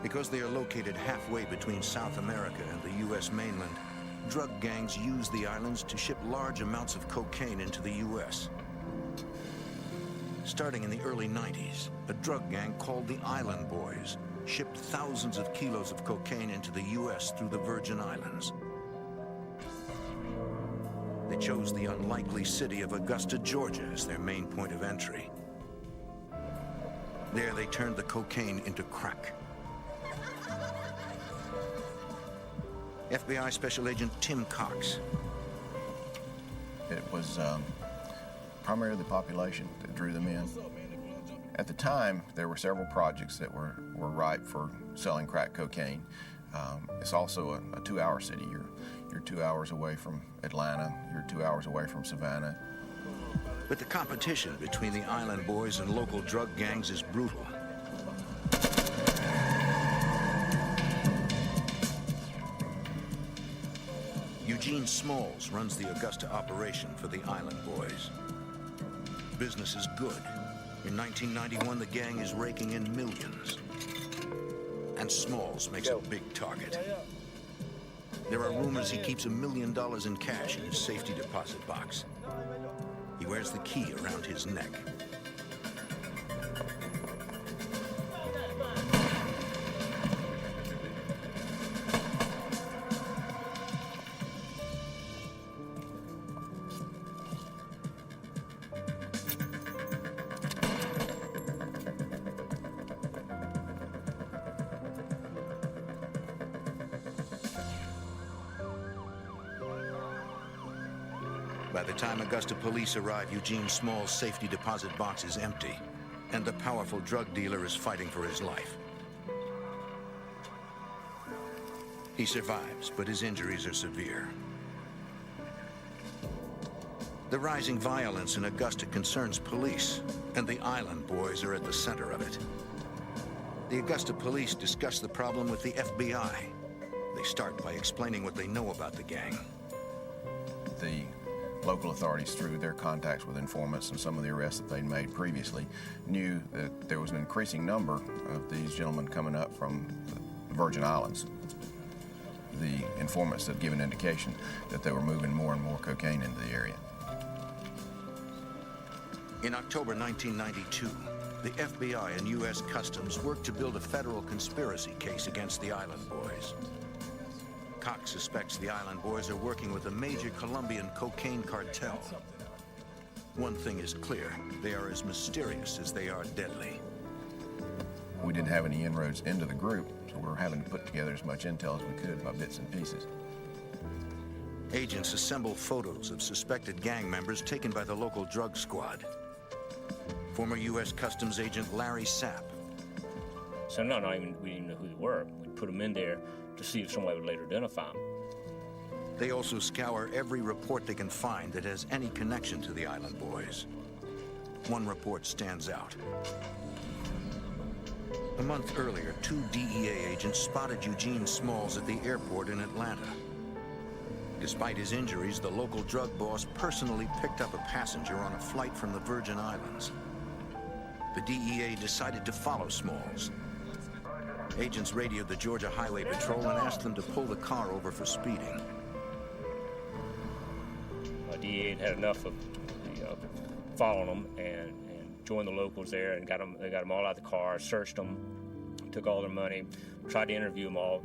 Because they are located halfway between South America and the U.S. mainland, drug gangs use the islands to ship large amounts of cocaine into the U.S. Starting in the early 90s, a drug gang called the Island Boys shipped thousands of kilos of cocaine into the U.S. through the Virgin Islands. They chose the unlikely city of Augusta, Georgia as their main point of entry. There they turned the cocaine into crack. FBI Special Agent Tim Cox. It was primarily the population that drew them in. At the time, there were several projects that were ripe for selling crack cocaine. It's also a 2-hour city. You're 2 hours away from Atlanta. You're 2 hours away from Savannah. But the competition between the Island Boys and local drug gangs is brutal. Eugene Smalls runs the Augusta operation for the Island Boys. Business is good. In 1991, the gang is raking in millions. And Smalls makes a big target. There are rumors he keeps $1 million in cash in his safety deposit box. He wears the key around his neck. By the time Augusta police arrive, Eugene Small's safety deposit box is empty, and the powerful drug dealer is fighting for his life. He survives, but his injuries are severe. The rising violence in Augusta concerns police, and the Island Boys are at the center of it. The Augusta police discuss the problem with the FBI. They start by explaining what they know about the gang. The local authorities, through their contacts with informants and some of the arrests that they'd made previously, knew that there was an increasing number of these gentlemen coming up from the Virgin Islands. The informants had given indication that they were moving more and more cocaine into the area. In October 1992, the FBI and U.S. Customs worked to build a federal conspiracy case against the Island Boys. Cox suspects the Island Boys are working with a major Colombian cocaine cartel. One thing is clear, they are as mysterious as they are deadly. We didn't have any inroads into the group, so we were having to put together as much intel as we could by bits and pieces. Agents assemble photos of suspected gang members taken by the local drug squad. Former U.S. Customs agent Larry Sapp. So we didn't even know who they were. We put them in there to see if somebody would later identify them. They also scour every report they can find that has any connection to the Island Boys. One report stands out. A month earlier, 2 DEA agents spotted Eugene Smalls at the airport in Atlanta. Despite his injuries, the local drug boss personally picked up a passenger on a flight from the Virgin Islands. The DEA decided to follow Smalls. Agents radioed the Georgia Highway Patrol and asked them to pull the car over for speeding. DEA had enough of following them and joined the locals there and got them all out of the car, searched them, took all their money, tried to interview them all.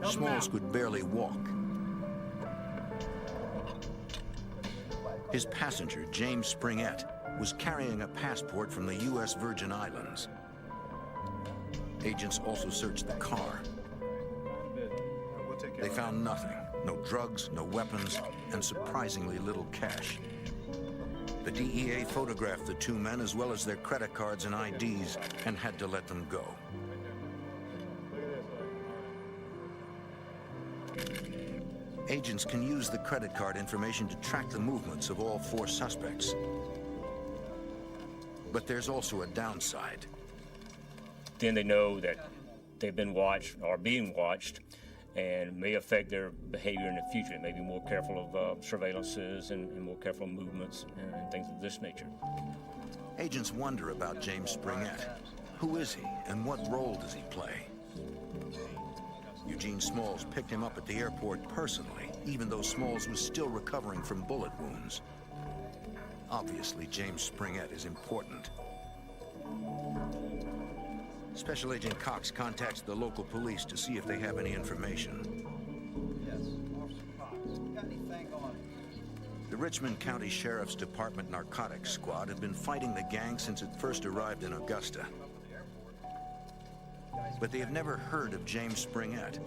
Smalls could barely walk. His passenger, James Springett, was carrying a passport from the U.S. Virgin Islands. Agents also searched the car. They found nothing. No drugs, no weapons, and surprisingly little cash. The DEA photographed the two men as well as their credit cards and IDs and had to let them go. Agents can use the credit card information to track the movements of all four suspects. But there's also a downside. Then they know that they've been watched or being watched and may affect their behavior in the future. They may be more careful of surveillances and more careful of movements and things of this nature. Agents wonder about James Springett. Who is he and what role does he play? Eugene Smalls picked him up at the airport personally, even though Smalls was still recovering from bullet wounds. Obviously, James Springett is important. Special Agent Cox contacts the local police to see if they have any information. Yes, Officer Cox. Got anything on? The Richmond County Sheriff's Department Narcotics Squad have been fighting the gang since it first arrived in Augusta. But they have never heard of James Springett.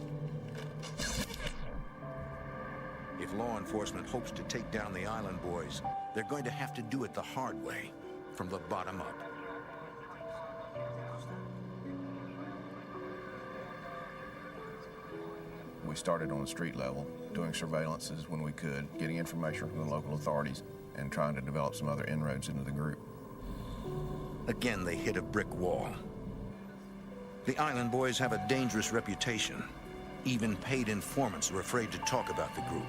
If law enforcement hopes to take down the Island Boys, they're going to have to do it the hard way, from the bottom up. We started on the street level, doing surveillances when we could, getting information from the local authorities, and trying to develop some other inroads into the group. Again, they hit a brick wall. The Island Boys have a dangerous reputation. Even paid informants were afraid to talk about the group.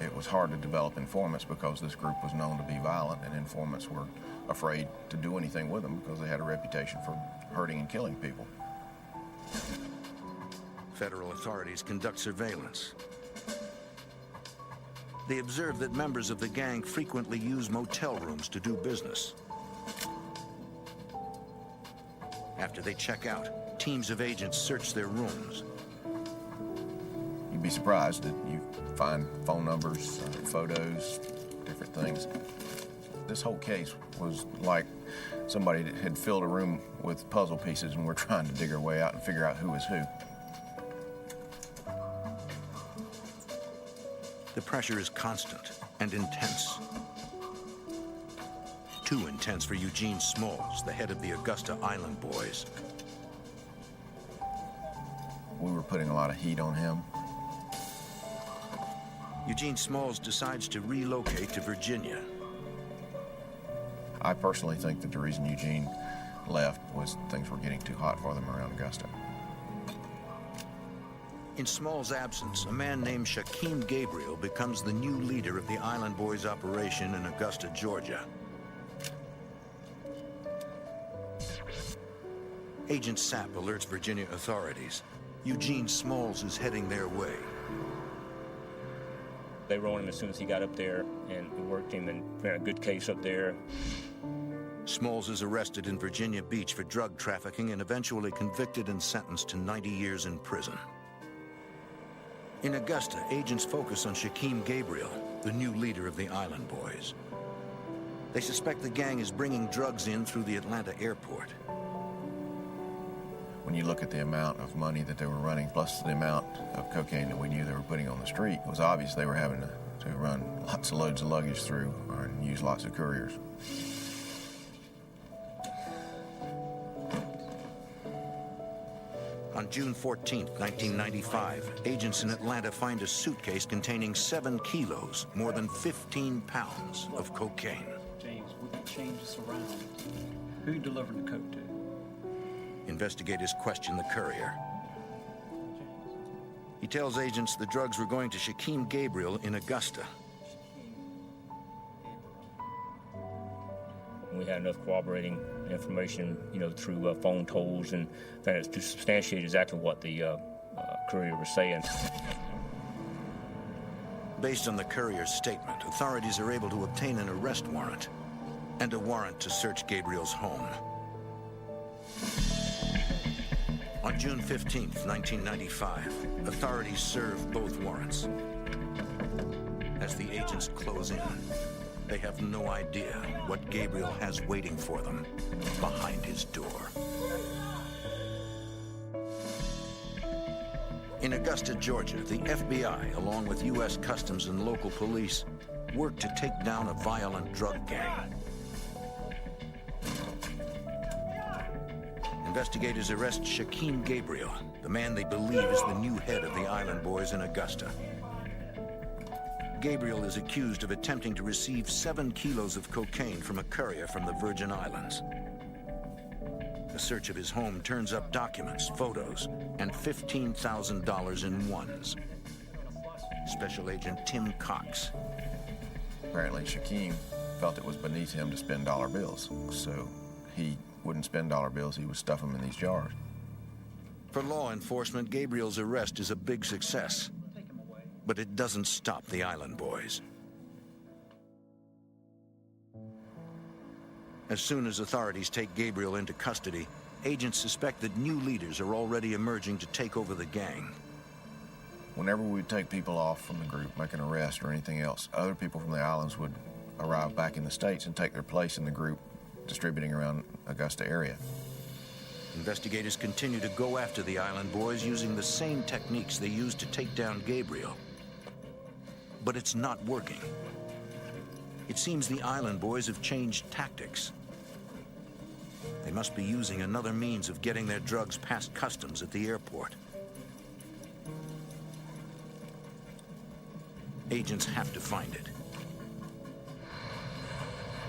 It was hard to develop informants because this group was known to be violent, and informants were afraid to do anything with them because they had a reputation for hurting and killing people. Federal authorities conduct surveillance. They observe that members of the gang frequently use motel rooms to do business. After they check out, teams of agents search their rooms. You'd be surprised that you find phone numbers, photos, different things. This whole case was like somebody that had filled a room with puzzle pieces and we're trying to dig our way out and figure out who was who. The pressure is constant and intense. Too intense for Eugene Smalls, the head of the Augusta Island Boys. We were putting a lot of heat on him. Eugene Smalls decides to relocate to Virginia. I personally think that the reason Eugene left was things were getting too hot for them around Augusta. In Smalls' absence, a man named Shaquem Gabriel becomes the new leader of the Island Boys operation in Augusta, Georgia. Agent Sapp alerts Virginia authorities. Eugene Smalls is heading their way. They were on him as soon as he got up there and worked him and ran a good case up there. Smalls is arrested in Virginia Beach for drug trafficking and eventually convicted and sentenced to 90 years in prison. In Augusta, agents focus on Shaquem Gabriel, the new leader of the Island Boys. They suspect the gang is bringing drugs in through the Atlanta airport. When you look at the amount of money that they were running, plus the amount of cocaine that we knew they were putting on the street, it was obvious they were having to run lots of loads of luggage through and use lots of couriers. On June 14, 1995, agents in Atlanta find a suitcase containing 7 kilos, more than 15 pounds of cocaine. James, we can change this around. Who you delivering the coke to? Investigators question the courier. He tells agents the drugs were going to Shaquem Gabriel in Augusta. We had enough corroborating information, through phone tolls and things to substantiate exactly what the courier was saying. Based on the courier's statement, authorities are able to obtain an arrest warrant and a warrant to search Gabriel's home. On June 15, 1995, authorities serve both warrants. As the agents close in, they have no idea what Gabriel has waiting for them behind his door. In Augusta, Georgia, the FBI, along with U.S. Customs and local police, work to take down a violent drug gang. Investigators arrest Shaquem Gabriel, the man they believe is the new head of the Island Boys in Augusta. Gabriel is accused of attempting to receive 7 kilos of cocaine from a courier from the Virgin Islands. A search of his home turns up documents, photos, and $15,000 in ones. Special Agent Tim Cox. Apparently, Shaquem felt it was beneath him to spend dollar bills, so he wouldn't spend dollar bills, he would stuff them in these jars. For law enforcement, Gabriel's arrest is a big success. But it doesn't stop the Island Boys. As soon as authorities take Gabriel into custody, agents suspect that new leaders are already emerging to take over the gang. Whenever we would take people off from the group, make an arrest or anything else, other people from the islands would arrive back in the States and take their place in the group, distributing around Augusta area. Investigators continue to go after the Island Boys using the same techniques they used to take down Gabriel. But it's not working. It seems the Island Boys have changed tactics. They must be using another means of getting their drugs past customs at the airport. Agents have to find it.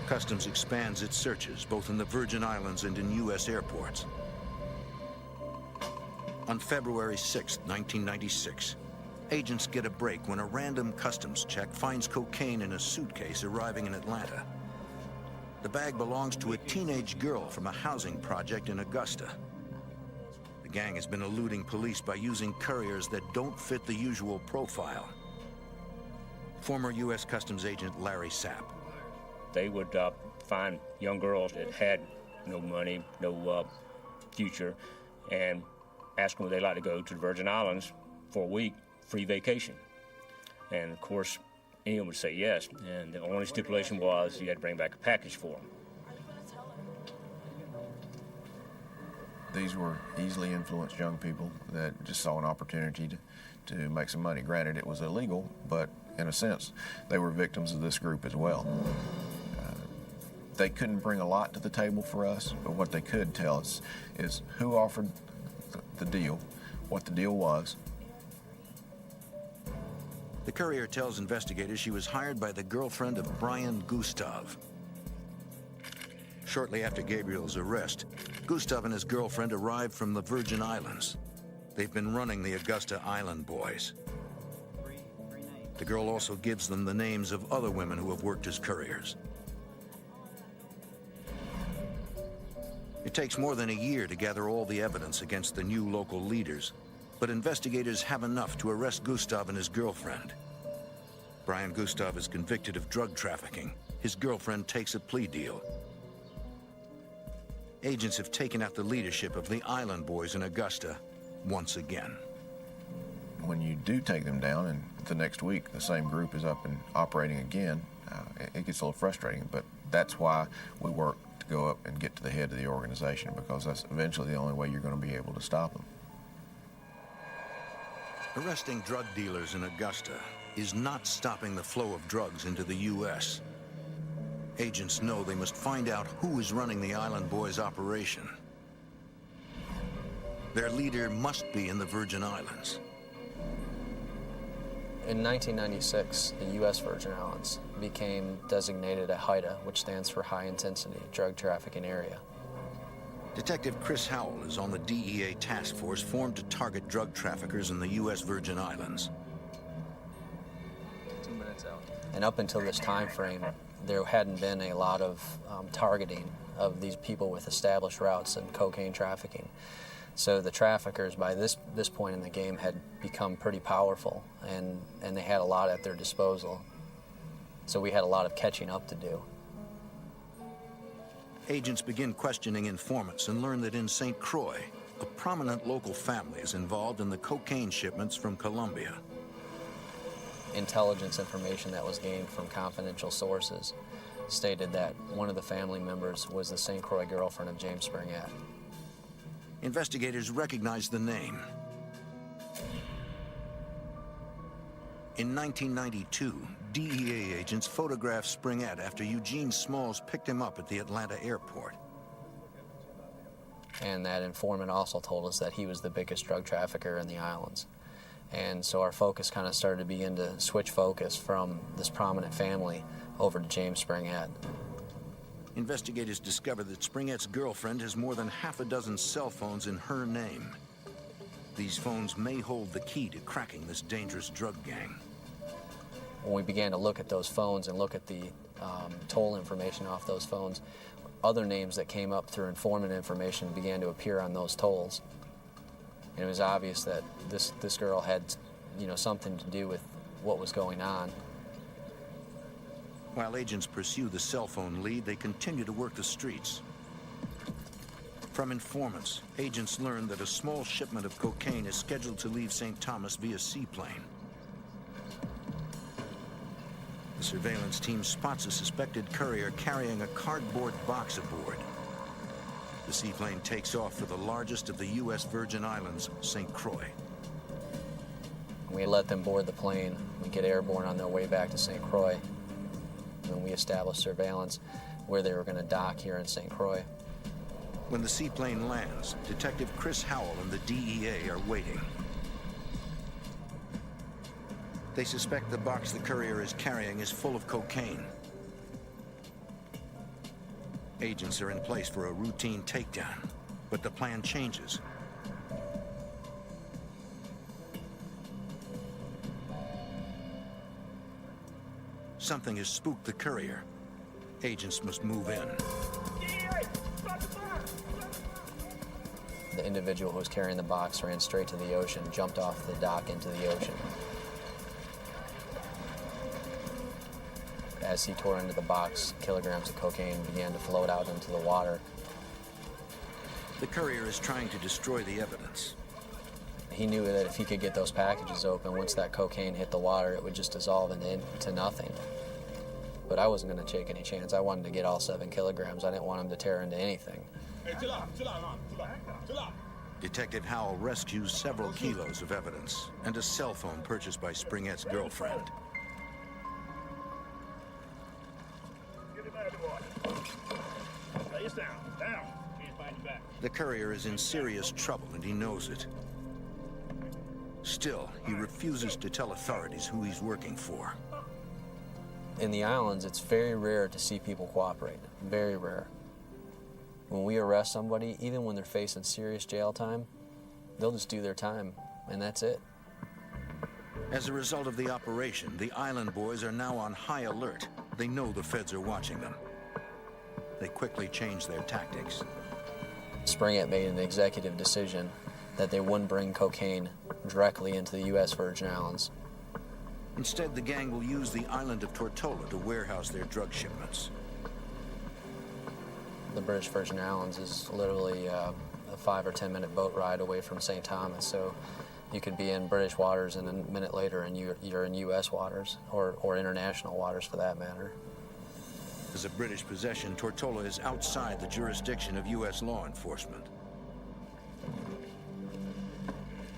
Customs expands its searches, both in the Virgin Islands and in U.S. airports. On February 6, 1996, agents get a break when a random customs check finds cocaine in a suitcase arriving in Atlanta. The bag belongs to a teenage girl from a housing project in Augusta. The gang has been eluding police by using couriers that don't fit the usual profile. Former U.S. Customs agent Larry Sapp. They would find young girls that had no money, no future, and ask them would they like to go to the Virgin Islands for a week, free vacation. And of course, anyone would say yes, and the only stipulation was you had to bring back a package for them. These were easily influenced young people that just saw an opportunity to make some money. Granted, it was illegal, but in a sense, they were victims of this group as well. They couldn't bring a lot to the table for us, but what they could tell us is who offered the deal, what the deal was. The courier tells investigators she was hired by the girlfriend of Brian Gustav. Shortly after Gabriel's arrest, Gustav and his girlfriend arrived from the Virgin Islands. They've been running the Augusta Island Boys. The girl also gives them the names of other women who have worked as couriers. It takes more than a year to gather all the evidence against the new local leaders, but investigators have enough to arrest Gustav and his girlfriend. Brian Gustav is convicted of drug trafficking. His girlfriend takes a plea deal. Agents have taken out the leadership of the Island Boys in Augusta once again. When you do take them down and the next week the same group is up and operating again, it gets a little frustrating, but that's why we work to go up and get to the head of the organization, because that's eventually the only way you're going to be able to stop them. Arresting drug dealers in Augusta is not stopping the flow of drugs into the U.S. Agents know they must find out who is running the Island Boys operation. Their leader must be in the Virgin Islands. In 1996, the U.S. Virgin Islands became designated a HIDA, which stands for High Intensity Drug Trafficking Area. Detective Chris Howell is on the DEA task force formed to target drug traffickers in the U.S. Virgin Islands. 2 minutes out. And up until this time frame, there hadn't been a lot of targeting of these people with established routes in cocaine trafficking. So the traffickers, by this point in the game, had become pretty powerful, and they had a lot at their disposal. So we had a lot of catching up to do. Agents begin questioning informants and learn that in St. Croix, a prominent local family is involved in the cocaine shipments from Colombia. intelligence information that was gained from confidential sources stated that one of the family members was the St. Croix girlfriend of James Springett. Investigators recognized the name. In 1992, DEA agents photographed Springett after Eugene Smalls picked him up at the Atlanta airport. And that informant also told us that he was the biggest drug trafficker in the islands. And so our focus kind of started to begin to switch focus from this prominent family over to James Springett. Investigators discovered that Springett's girlfriend has more than half a dozen cell phones in her name. These phones may hold the key to cracking this dangerous drug gang. When we began to look at those phones and look at the toll information off those phones, other names that came up through informant information began to appear on those tolls. And it was obvious that this girl had, something to do with what was going on. While agents pursue the cell phone lead, they continue to work the streets. From informants, agents learned that a small shipment of cocaine is scheduled to leave St. Thomas via seaplane. The surveillance team spots a suspected courier carrying a cardboard box aboard. The seaplane takes off for the largest of the U.S. Virgin Islands, St. Croix. We let them board the plane. We get airborne on their way back to St. Croix. And we established surveillance where they were going to dock here in St. Croix. When the seaplane lands, Detective Chris Howell and the DEA are waiting. They suspect the box the courier is carrying is full of cocaine. Agents are in place for a routine takedown, but the plan changes. Something has spooked the courier. Agents must move in. The individual who was carrying the box ran straight to the ocean, jumped off the dock into the ocean. As he tore into the box, kilograms of cocaine began to float out into the water. The courier is trying to destroy the evidence. He knew that if he could get those packages open, once that cocaine hit the water, it would just dissolve into nothing. But I wasn't going to take any chance. I wanted to get all 7 kilograms. I didn't want him to tear into anything. Detective Howell rescues several kilos of evidence and a cell phone purchased by Springett's girlfriend. The courier is in serious trouble and he knows it. Still, he refuses to tell authorities who he's working for. In the islands, it's very rare to see people cooperate. Very rare. When we arrest somebody, even when they're facing serious jail time, they'll just do their time, and that's it. As a result of the operation, the island boys are now on high alert. They know the feds are watching them. They quickly change their tactics. Springett made an executive decision that they wouldn't bring cocaine directly into the U.S. Virgin Islands. Instead, the gang will use the island of Tortola to warehouse their drug shipments. The British Virgin Islands is literally a 5 or 10 minute boat ride away from St. Thomas, so you could be in British waters and a minute later and you're in U.S. waters, or international waters for that matter. As a British possession, Tortola is outside the jurisdiction of U.S. law enforcement.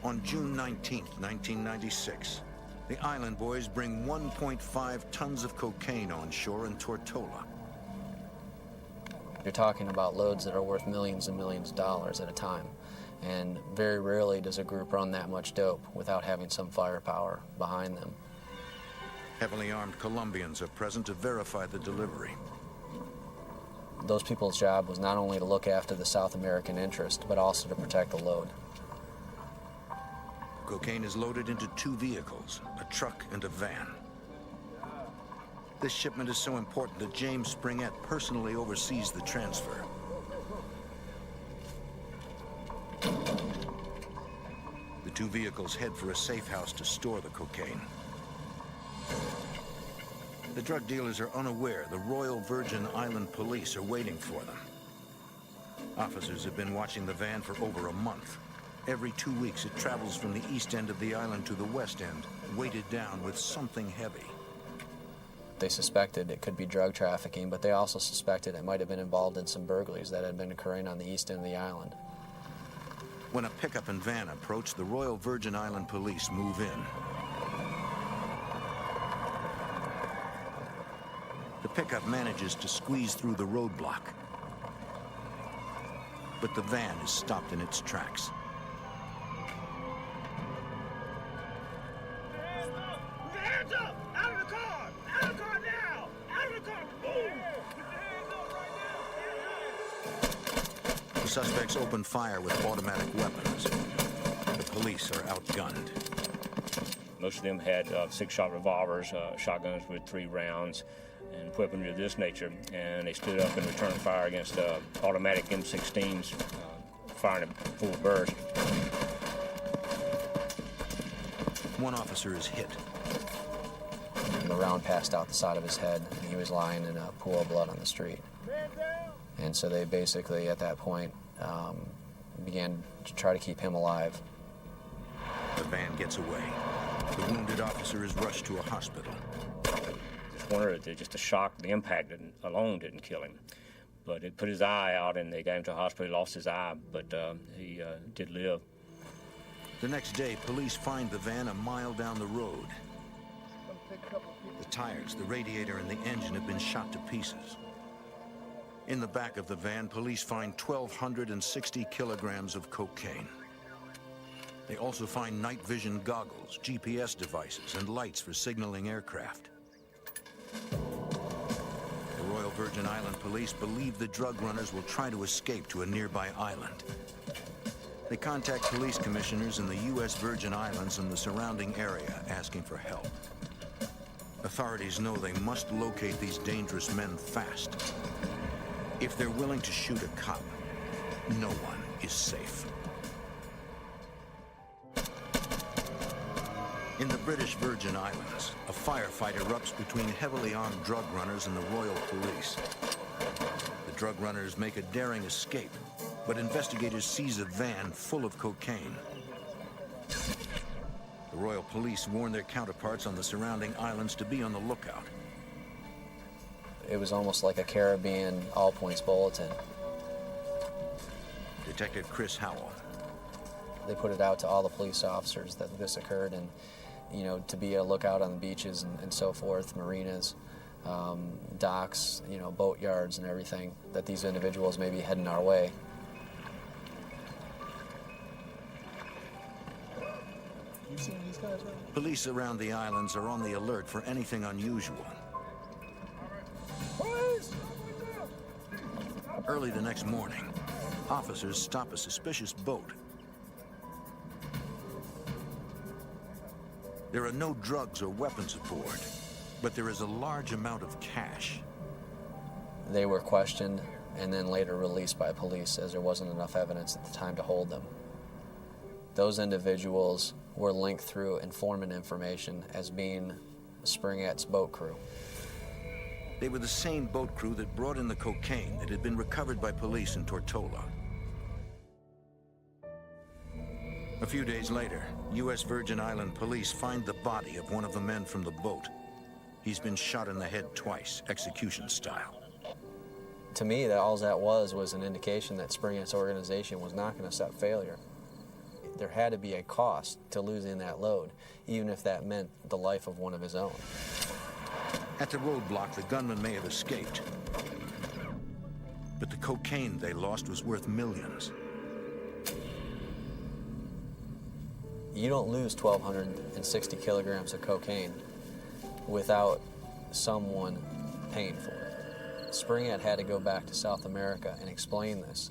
On June 19, 1996, the island boys bring 1.5 tons of cocaine on shore in Tortola. You're talking about loads that are worth millions and millions of dollars at a time. And very rarely does a group run that much dope without having some firepower behind them. Heavily armed Colombians are present to verify the delivery. Those people's job was not only to look after the South American interest, but also to protect the load. Cocaine is loaded into 2 vehicles, a truck and a van. This shipment is so important that James Springett personally oversees the transfer. The 2 vehicles head for a safe house to store the cocaine. The drug dealers are unaware the Royal Virgin Island police are waiting for them. Officers have been watching the van for over a month. Every 2 weeks, it travels from the east end of the island to the west end, weighted down with something heavy. They suspected it could be drug trafficking, but they also suspected it might have been involved in some burglaries that had been occurring on the east end of the island. When a pickup and van approach, the Royal Virgin Island Police move in. The pickup manages to squeeze through the roadblock, but the van is stopped in its tracks. Hands up! Out of the car! Out of the car now! Out of the car! Boom! Put your hands up right now! The suspects open fire with automatic weapons. The police are outgunned. Most of them had 6-shot revolvers, shotguns with 3 rounds, and weaponry of this nature, and they stood up and returned fire against automatic M16s, firing at full burst. One officer is hit. The round passed out the side of his head, and he was lying in a pool of blood on the street. And so they basically, at that point, began to try to keep him alive. The van gets away. The wounded officer is rushed to a hospital. Just wondered that just the shock, the impact alone didn't kill him. But it put his eye out, and they got him to a hospital. He lost his eye, but he did live. The next day, police find the van a mile down the road. The tires, the radiator, and the engine have been shot to pieces. In the back of the van, police find 1,260 kilograms of cocaine. They also find night vision goggles, GPS devices, and lights for signaling aircraft. The Royal Virgin Island Police believe the drug runners will try to escape to a nearby island. They contact police commissioners in the U.S. Virgin Islands and the surrounding area asking for help. Authorities know they must locate these dangerous men fast. If they're willing to shoot a cop, no one is safe. In the British Virgin Islands, a firefight erupts between heavily armed drug runners and the Royal Police. The drug runners make a daring escape, but investigators seize a van full of cocaine. The Royal Police warn their counterparts on the surrounding islands to be on the lookout. It was almost like a Caribbean all-points bulletin. Detective Chris Howell. They put it out to all the police officers that this occurred, and to be a lookout on the beaches and so forth, marinas, docks, boat yards and everything, that these individuals may be heading our way. You seen these guys, right? Police around the islands are on the alert for anything unusual. Early the next morning, officers stop a suspicious boat. There are no drugs or weapons aboard, but there is a large amount of cash. They were questioned and then later released by police as there wasn't enough evidence at the time to hold them. Those individuals were linked through informant information as being Springett's boat crew. They were the same boat crew that brought in the cocaine that had been recovered by police in Tortola. A few days later, U.S. Virgin Island police find the body of one of the men from the boat. He's been shot in the head twice, execution style. To me, all that was an indication that Springett's organization was not going to accept failure. There had to be a cost to losing that load, even if that meant the life of one of his own. At the roadblock, the gunman may have escaped. But the cocaine they lost was worth millions. You don't lose 1,260 kilograms of cocaine without someone paying for it. Springett had to go back to South America and explain this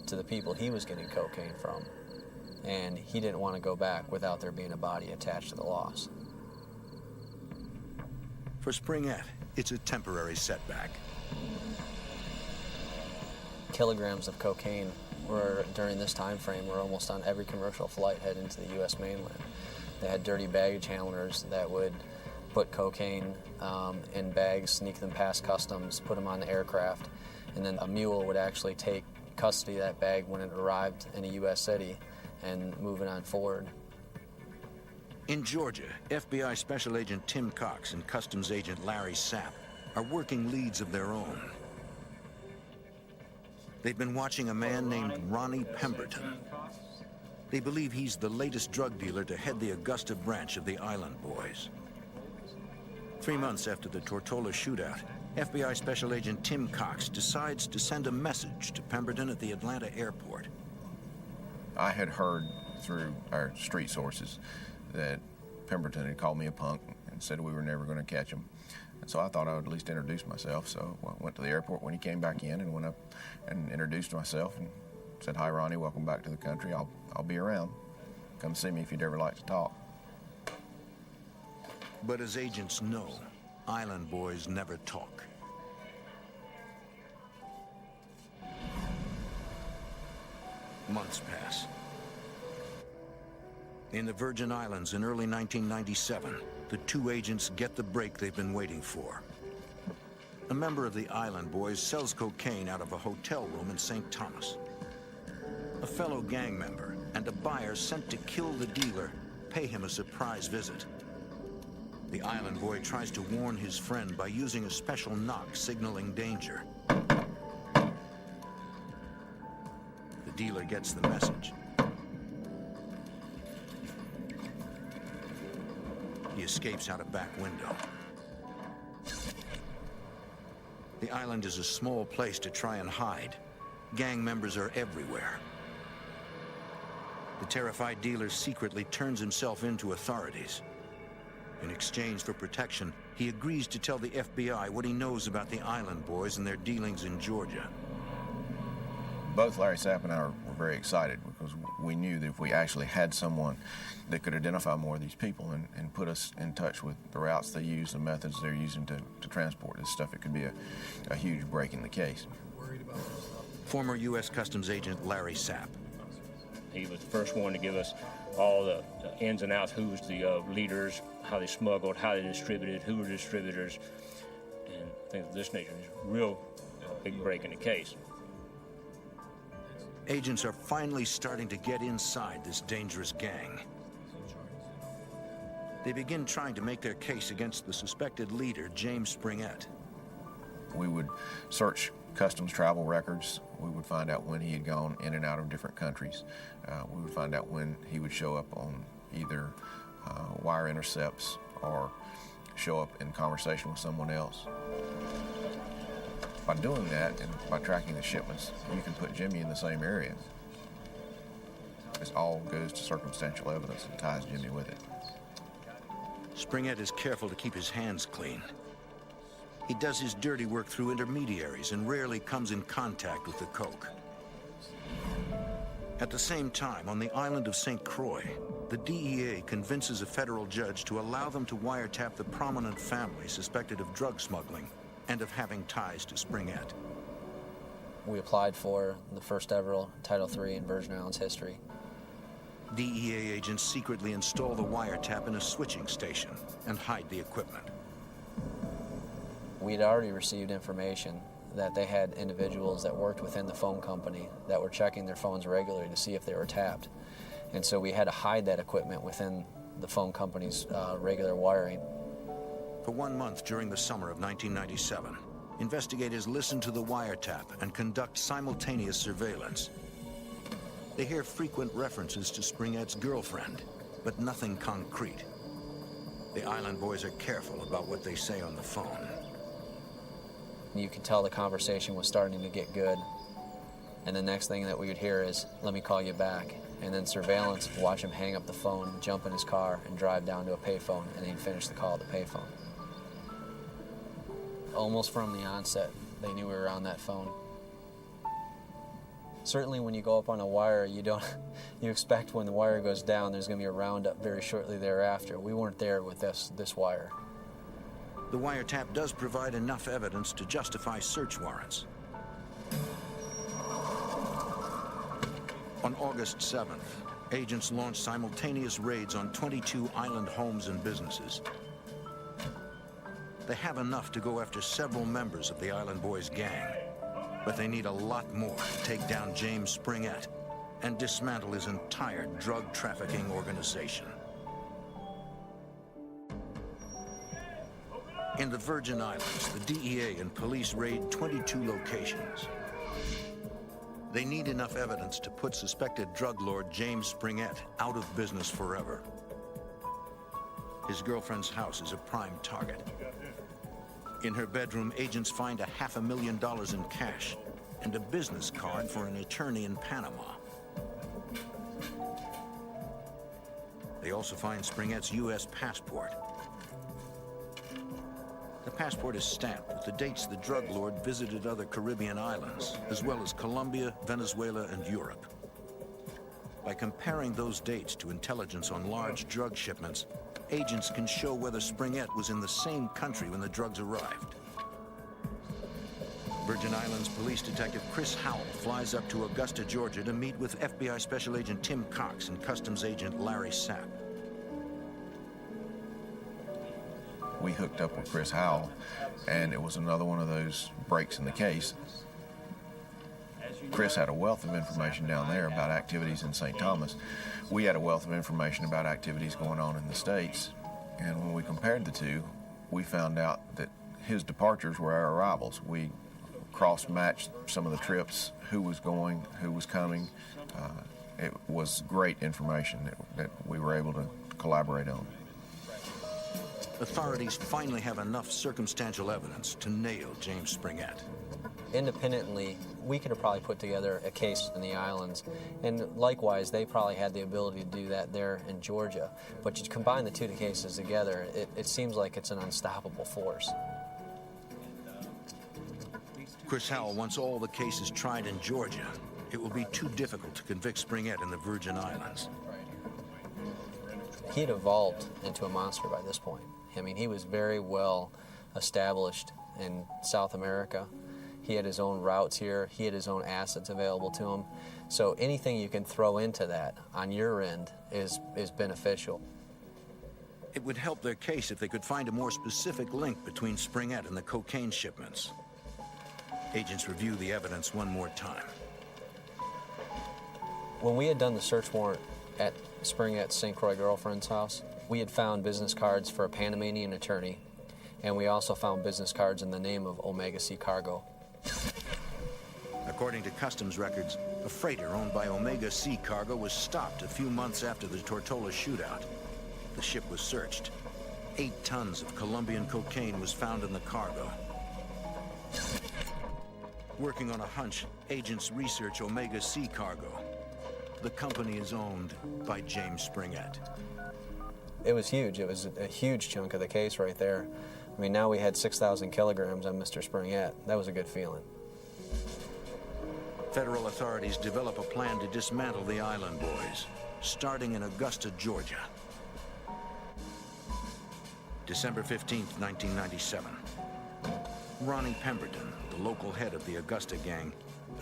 to the people he was getting cocaine from. And he didn't want to go back without there being a body attached to the loss. For Springett, it's a temporary setback. Kilograms of cocaine during this time frame were almost on every commercial flight heading to the U.S. mainland. They had dirty baggage handlers that would put cocaine in bags, sneak them past customs, put them on the aircraft, and then a mule would actually take custody of that bag when it arrived in a U.S. city and moving on forward. In Georgia, FBI Special Agent Tim Cox and Customs Agent Larry Sapp are working leads of their own. They've been watching a man named Ronnie Pemberton. They believe he's the latest drug dealer to head the Augusta branch of the Island Boys. 3 months after the Tortola shootout, FBI Special Agent Tim Cox decides to send a message to Pemberton at the Atlanta airport. I had heard through our street sources that Pemberton had called me a punk and said we were never going to catch him. And so I thought I would at least introduce myself. So I went to the airport when he came back in and went up and introduced myself and said, "Hi, Ronnie, welcome back to the country. I'll be around. Come see me if you'd ever like to talk." But as agents know, Island Boys never talk. Months pass. In the Virgin Islands in early 1997, the two agents get the break they've been waiting for. A member of the Island Boys sells cocaine out of a hotel room in St. Thomas. A fellow gang member and a buyer sent to kill the dealer pay him a surprise visit. The Island Boy tries to warn his friend by using a special knock signaling danger. The dealer gets the message. He escapes out a back window. The island is a small place to try and hide. Gang members are everywhere. The terrified dealer secretly turns himself in to authorities. In exchange for protection, he agrees to tell the FBI what he knows about the Island Boys and their dealings in Georgia. Both Larry Sapp and I were very excited because we knew that if we actually had someone that could identify more of these people and put us in touch with the routes they use, the methods they're using to transport this stuff, it could be a huge break in the case. Former U.S. Customs Agent Larry Sapp. He was the first one to give us all the ins and outs, who was the leaders, how they smuggled, how they distributed, who were distributors, and things of this nature. It's a real big break in the case. Agents are finally starting to get inside this dangerous gang. They begin trying to make their case against the suspected leader, James Springett. We would search customs travel records. We would find out when he had gone in and out of different countries. We would find out when he would show up on either wire intercepts or show up in conversation with someone else. By doing that and by tracking the shipments, you can put Jimmy in the same area. This all goes to circumstantial evidence that ties Jimmy with it. Springett is careful to keep his hands clean. He does his dirty work through intermediaries and rarely comes in contact with the coke. At the same time, on the island of St. Croix, the DEA convinces a federal judge to allow them to wiretap the prominent family suspected of drug smuggling and of having ties to Springett. We applied for the first ever Title III in Virgin Islands history. DEA agents secretly install the wiretap in a switching station and hide the equipment. We had already received information that they had individuals that worked within the phone company that were checking their phones regularly to see if they were tapped. And so we had to hide that equipment within the phone company's regular wiring. For 1 month during the summer of 1997, investigators listen to the wiretap and conduct simultaneous surveillance. They hear frequent references to Springett's girlfriend, but nothing concrete. The Island Boys are careful about what they say on the phone. You could tell the conversation was starting to get good. And the next thing that we would hear is, "Let me call you back." And then surveillance, watch him hang up the phone, jump in his car, and drive down to a payphone, and he'd finish the call at the payphone. Almost from the onset, they knew we were on that phone. Certainly when you go up on a wire, you expect when the wire goes down, there's going to be a roundup very shortly thereafter. We weren't there with this wire. The wiretap does provide enough evidence to justify search warrants. On August 7th, agents launched simultaneous raids on 22 island homes and businesses. They have enough to go after several members of the Island Boys gang, but they need a lot more to take down James Springett and dismantle his entire drug trafficking organization. In the Virgin Islands, the DEA and police raid 22 locations. They need enough evidence to put suspected drug lord James Springett out of business forever. His girlfriend's house is a prime target. In her bedroom, agents find $500,000 in cash and a business card for an attorney in Panama. They also find Springett's U.S. passport. The passport is stamped with the dates the drug lord visited other Caribbean islands, as well as Colombia, Venezuela, and Europe. By comparing those dates to intelligence on large drug shipments, agents can show whether Springett was in the same country when the drugs arrived. Virgin Islands Police Detective Chris Howell flies up to Augusta, Georgia to meet with FBI Special Agent Tim Cox and Customs Agent Larry Sapp. We hooked up with Chris Howell, and it was another one of those breaks in the case. Chris had a wealth of information down there about activities in St. Thomas. We had a wealth of information about activities going on in the States. And when we compared the two, we found out that his departures were our arrivals. We cross-matched some of the trips, who was going, who was coming. It was great information that we were able to collaborate on. Authorities finally have enough circumstantial evidence to nail James Springett. Independently, we could have probably put together a case in the islands, and likewise, they probably had the ability to do that there in Georgia. But you combine the two cases together, it seems like it's an unstoppable force. Chris Howell wants all the cases tried in Georgia. It will be too difficult to convict Springett in the Virgin Islands. He had evolved into a monster by this point. I mean, he was very well established in South America. He had his own routes here. He had his own assets available to him. So anything you can throw into that on your end is beneficial. It would help their case if they could find a more specific link between Springett and the cocaine shipments. Agents review the evidence one more time. When we had done the search warrant at Springett's St. Croix girlfriend's house, we had found business cards for a Panamanian attorney, and we also found business cards in the name of Omega Sea Cargo. According to customs records, a freighter owned by Omega Sea Cargo was stopped a few months after the Tortola shootout. The ship was searched. 8 tons of Colombian cocaine was found in the cargo. Working on a hunch, agents research Omega Sea Cargo. The company is owned by James Springett. It was huge. It was a huge chunk of the case right there. I mean, now we had 6,000 kilograms on Mr. Springett. That was a good feeling. Federal authorities develop a plan to dismantle the Island Boys, starting in Augusta, Georgia. December 15th, 1997. Ronnie Pemberton, the local head of the Augusta gang,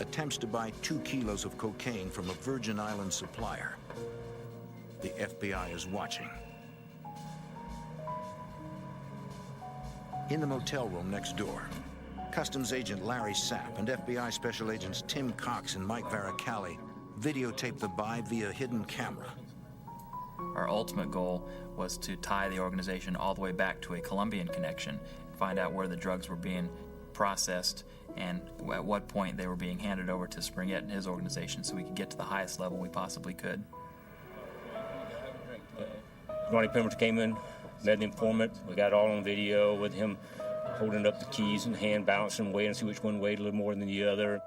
attempts to buy 2 kilos of cocaine from a Virgin Islands supplier. The FBI is watching. In the motel room next door, Customs Agent Larry Sapp and FBI Special Agents Tim Cox and Mike Varicali videotape the buy via hidden camera. Our ultimate goal was to tie the organization all the way back to a Colombian connection, find out where the drugs were being processed and at what point they were being handed over to Springett and his organization so we could get to the highest level we possibly could. Ronnie Pemberton came in, met the informant. We got it all on video with him holding up the keys and hand balancing, weighing to see which one weighed a little more than the other.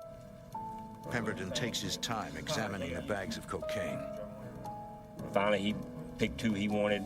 Pemberton takes his time examining the bags of cocaine. Finally, he picked 2 he wanted.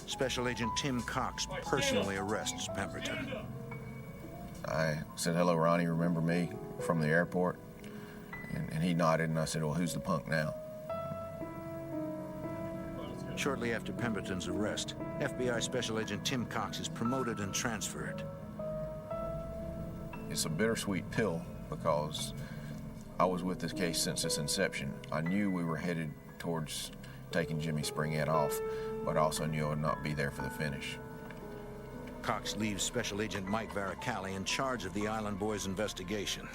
Special Agent Tim Cox personally arrests Pemberton. I said, "Hello, Ronnie, remember me from the airport?" And he nodded, and I said, "Well, who's the punk now?" Shortly after Pemberton's arrest, FBI Special Agent Tim Cox is promoted and transferred. It's a bittersweet pill because I was with this case since its inception. I knew we were headed towards taking Jimmy Springett off, but I also knew I would not be there for the finish. Cox leaves Special Agent Mike Varicalli in charge of the Island Boys investigation.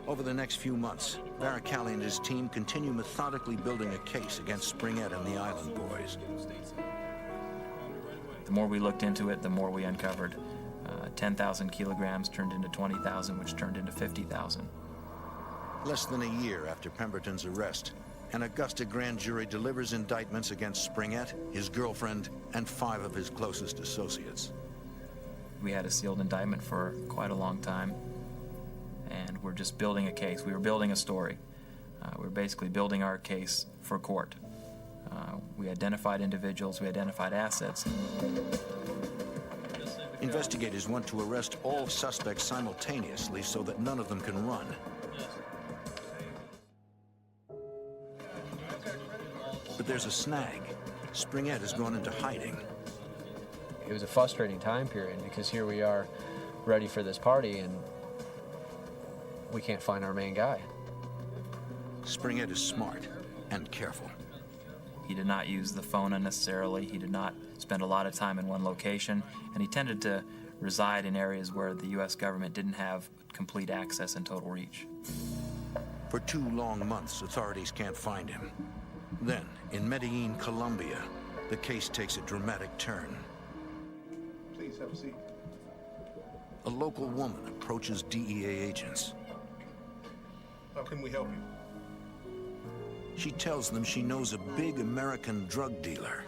Over the next few months, Varicalli and his team continue methodically building a case against Springett and the Island Boys. The more we looked into it, the more we uncovered. 10,000 kilograms turned into 20,000, which turned into 50,000. Less than a year after Pemberton's arrest, an Augusta grand jury delivers indictments against Springett, his girlfriend, and 5 of his closest associates. We had a sealed indictment for quite a long time, and we're just building a case. We were building a story. We were basically building our case for court. We identified individuals, we identified assets. Investigators want to arrest all suspects simultaneously so that none of them can run. But there's a snag. Springett has gone into hiding. It was a frustrating time period because here we are ready for this party and we can't find our main guy. Springett is smart and careful. He did not use the phone unnecessarily. He did not spend a lot of time in one location, and he tended to reside in areas where the U.S. government didn't have complete access and total reach. For 2 long months, authorities can't find him. Then, in Medellin, Colombia, the case takes a dramatic turn. Please have a seat. A local woman approaches DEA agents. How can we help you? She tells them she knows a big American drug dealer.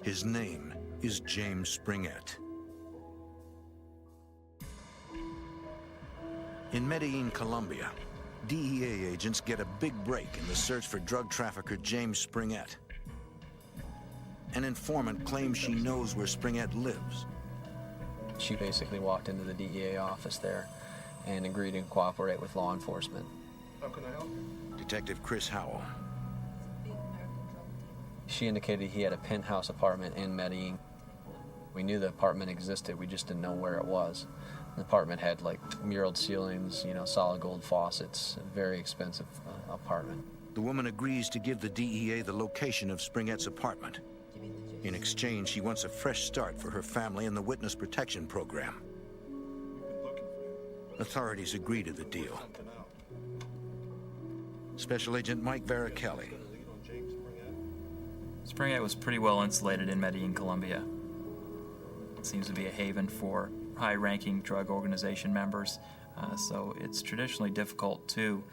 His name is James Springett. In Medellin, Colombia, DEA agents get a big break in the search for drug trafficker James Springett. An informant claims she knows where Springett lives. She basically walked into the DEA office there and agreed to cooperate with law enforcement. How can I help you? Detective Chris Howell. She indicated he had a penthouse apartment in Medellin. We knew the apartment existed, we just didn't know where it was. The apartment had like muraled ceilings, solid gold faucets, a very expensive apartment. The woman agrees to give the DEA the location of Springett's apartment. In exchange, she wants a fresh start for her family in the witness protection program. Authorities agree to the deal. Special Agent Mike Varicalli. Springett was pretty well insulated in Medellin, Colombia. It seems to be a haven for high-ranking drug organization members, so it's traditionally difficult to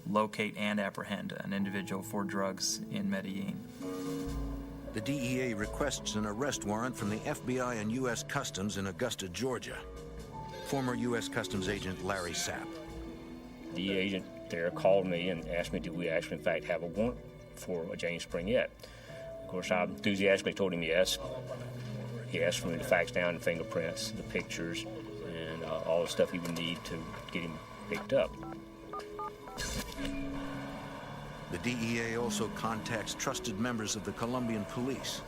locate and apprehend an individual for drugs in Medellin. The DEA requests an arrest warrant from the FBI and U.S. Customs in Augusta, Georgia. Former U.S. Customs agent Larry Sapp. The agent there called me and asked me, did we actually, in fact, have a warrant for James Springett? Of course, I enthusiastically told him yes. He asked for me to fax down the fingerprints, the pictures, and all the stuff he would need to get him picked up. The DEA also contacts trusted members of the Colombian police.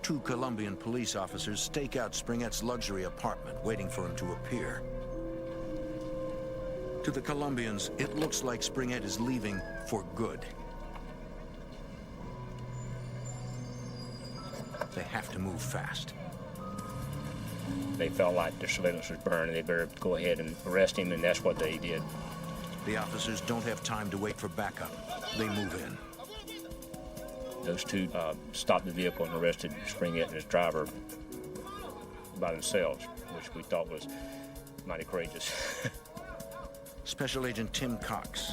2 Colombian police officers stake out Springett's luxury apartment, waiting for him to appear. To the Colombians, it looks like Springett is leaving for good. They have to move fast. They felt like their surveillance was burned and they better go ahead and arrest him, and that's what they did. The officers don't have time to wait for backup. They move in. Those 2 stopped the vehicle and arrested Springett and his driver by themselves, which we thought was mighty courageous. Special Agent Tim Cox.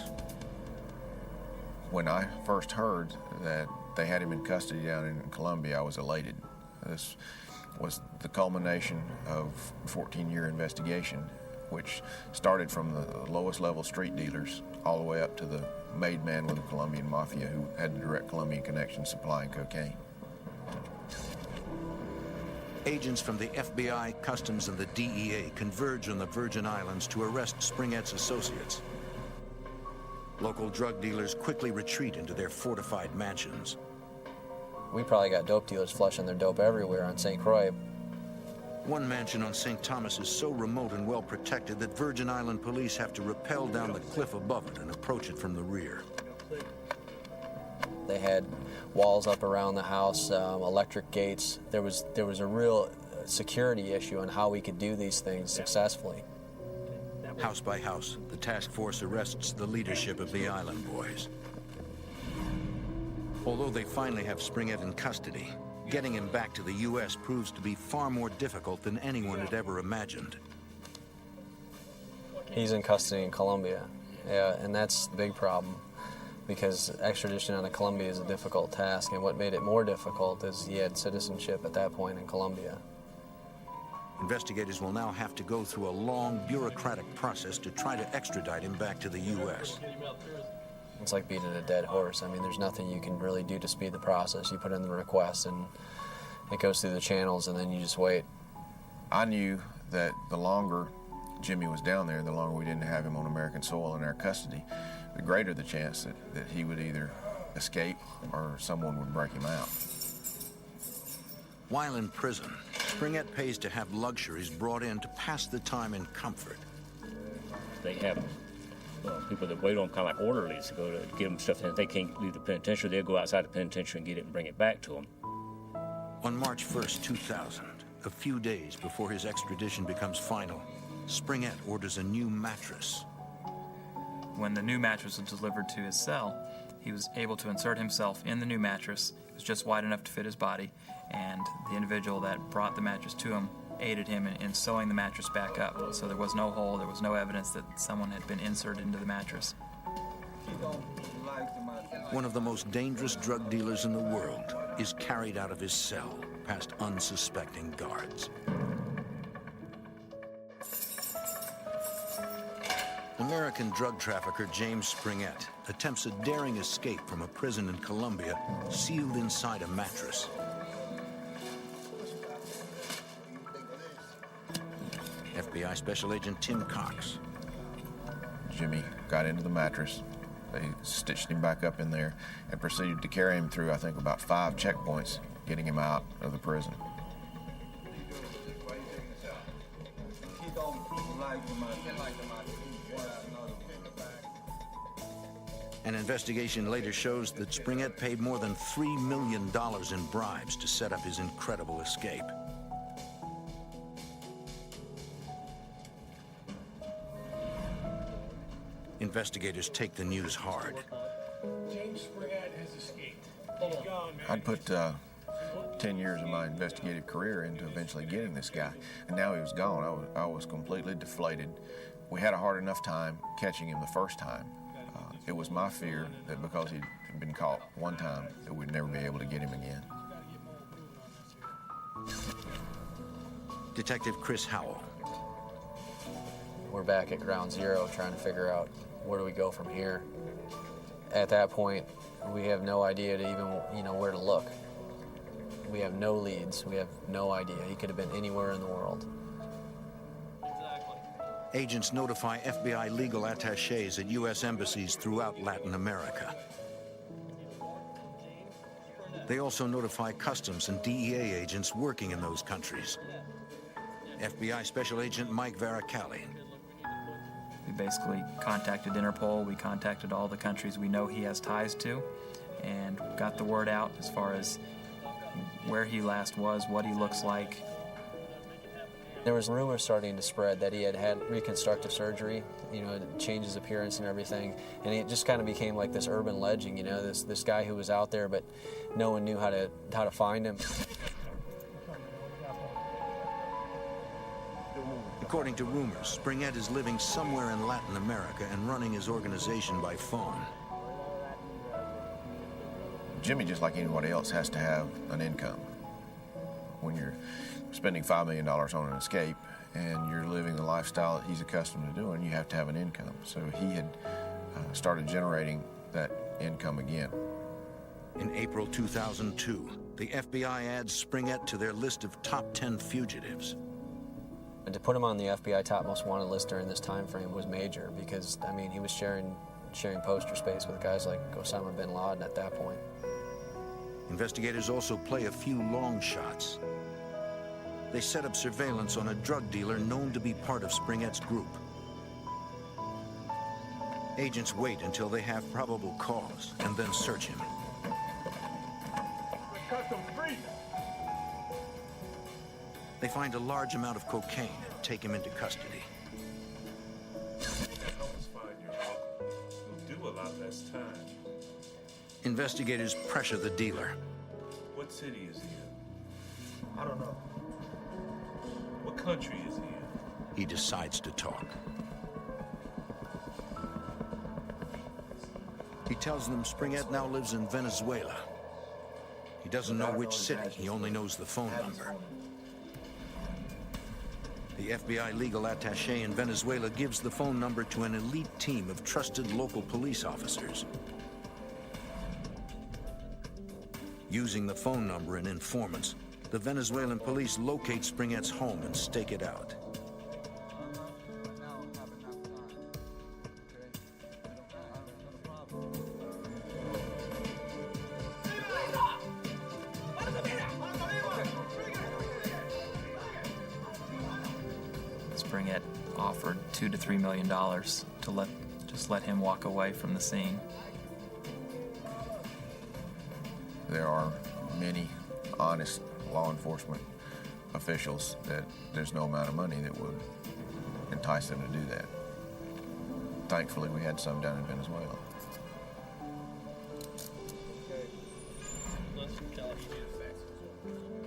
When I first heard that they had him in custody down in Colombia, I was elated. This was the culmination of a 14-year investigation, which started from the lowest level street dealers all the way up to the made man with the Colombian mafia who had the direct Colombian connection supplying cocaine. Agents from the FBI, Customs, and the DEA converge on the Virgin Islands to arrest Springett's associates. Local drug dealers quickly retreat into their fortified mansions. We probably got dope dealers flushing their dope everywhere on St. Croix. One mansion on St. Thomas is so remote and well protected that Virgin Island police have to rappel down the cliff above it and approach it from the rear. They had walls up around the house, electric gates. There was a real security issue on how we could do these things successfully. House by house, the task force arrests the leadership of the Island Boys. Although they finally have Springett in custody, getting him back to the U.S. proves to be far more difficult than anyone had ever imagined. He's in custody in Colombia, yeah, and that's the big problem, because extradition out of Colombia is a difficult task, and what made it more difficult is he had citizenship at that point in Colombia. Investigators will now have to go through a long bureaucratic process to try to extradite him back to the U.S. It's like beating a dead horse. I mean, there's nothing you can really do to speed the process. You put in the request and it goes through the channels and then you just wait. I knew that the longer Jimmy was down there, the longer we didn't have him on American soil in our custody, the greater the chance that he would either escape or someone would break him out. While in prison, Springett pays to have luxuries brought in to pass the time in comfort. They have people that wait on kind of like orderlies to go to get them stuff. And if they can't leave the penitentiary, they'll go outside the penitentiary and get it and bring it back to them. On March 1st, 2000, a few days before his extradition becomes final, Springett orders a new mattress. When the new mattress was delivered to his cell, he was able to insert himself in the new mattress. It was just wide enough to fit his body, and the individual that brought the mattress to him aided him in sewing the mattress back up. So there was no hole, there was no evidence that someone had been inserted into the mattress. One of the most dangerous drug dealers in the world is carried out of his cell past unsuspecting guards. American drug trafficker James Springett attempts a daring escape from a prison in Colombia sealed inside a mattress. FBI Special Agent Tim Cox. Jimmy got into the mattress. They stitched him back up in there and proceeded to carry him through, I think, about 5 checkpoints, getting him out of the prison. An investigation later shows that Springett paid more than $3 million in bribes to set up his incredible escape. Investigators take the news hard. James Springett has escaped. He's gone, man. I'd put 10 years of my investigative career into eventually getting this guy, and now he was gone. I was completely deflated. We had a hard enough time catching him the first time. It was my fear that because he'd been caught one time, that we'd never be able to get him again. Detective Chris Howell. We're back at ground zero trying to figure out where do we go from here. At that point, we have no idea to even, where to look. We have no leads. We have no idea. He could have been anywhere in the world. Agents notify FBI legal attachés at U.S. embassies throughout Latin America. They also notify customs and DEA agents working in those countries. FBI Special Agent Mike Varacalli. We basically contacted Interpol, we contacted all the countries we know he has ties to, and got the word out as far as where he last was, what he looks like. There was rumors starting to spread that he had had reconstructive surgery, to change his appearance and everything, and it just kind of became like this urban legend, this guy who was out there, but no one knew how to find him. According to rumors, Springett is living somewhere in Latin America and running his organization by phone. Jimmy, just like anybody else, has to have an income. When you're spending $5 million on an escape and you're living the lifestyle that he's accustomed to doing, you have to have an income. So he had started generating that income again. In April 2002, the FBI adds Springett to their list of top 10 fugitives. And to put him on the FBI top most wanted list during this time frame was major because, he was sharing sharing poster space with guys like Osama bin Laden at that point. Investigators also play a few long shots. They set up surveillance on a drug dealer known to be part of Springett's group. Agents wait until they have probable cause and then search him. They find a large amount of cocaine and take him into custody. We'll do a lot less time. Investigators pressure the dealer. What city is he in? I don't know. What country is he in? He decides to talk. He tells them Springett now lives in Venezuela. He doesn't know which city, he only knows the phone number. The FBI legal attaché in Venezuela gives the phone number to an elite team of trusted local police officers. Using the phone number and informants, the Venezuelan police locate Springett's home and stake it out. Springett offered $2 to $3 million to let him walk away from the scene. There are many honest law enforcement officials that there's no amount of money that would entice them to do that. Thankfully, we had some down in Venezuela.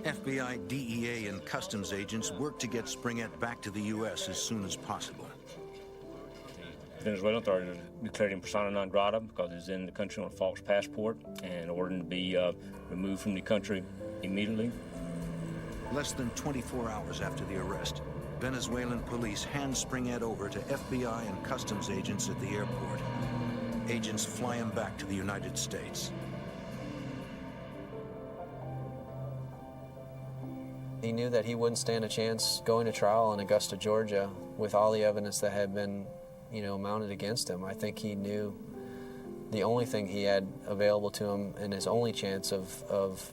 FBI, DEA, and customs agents work to get Springett back to the U.S. as soon as possible. The Venezuelan authorities declared him persona non grata because he's in the country on a false passport and ordered him to be removed from the country immediately. Less than 24 hours after the arrest, Venezuelan police hand Springett over to FBI and customs agents at the airport. Agents fly him back to the United States. He knew that he wouldn't stand a chance going to trial in Augusta, Georgia, with all the evidence that had been, mounted against him. I think he knew the only thing he had available to him and his only chance of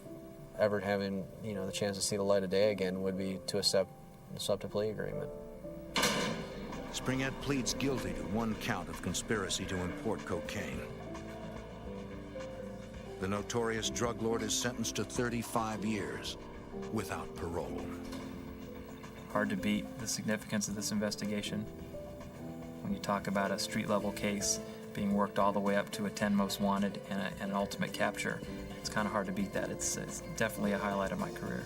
ever having, the chance to see the light of day again would be to accept a plea agreement. Springett pleads guilty to one count of conspiracy to import cocaine. The notorious drug lord is sentenced to 35 years without parole. Hard to beat the significance of this investigation. When you talk about a street-level case being worked all the way up to a 10 most wanted and an ultimate capture, it's kind of hard to beat that. It's definitely a highlight of my career.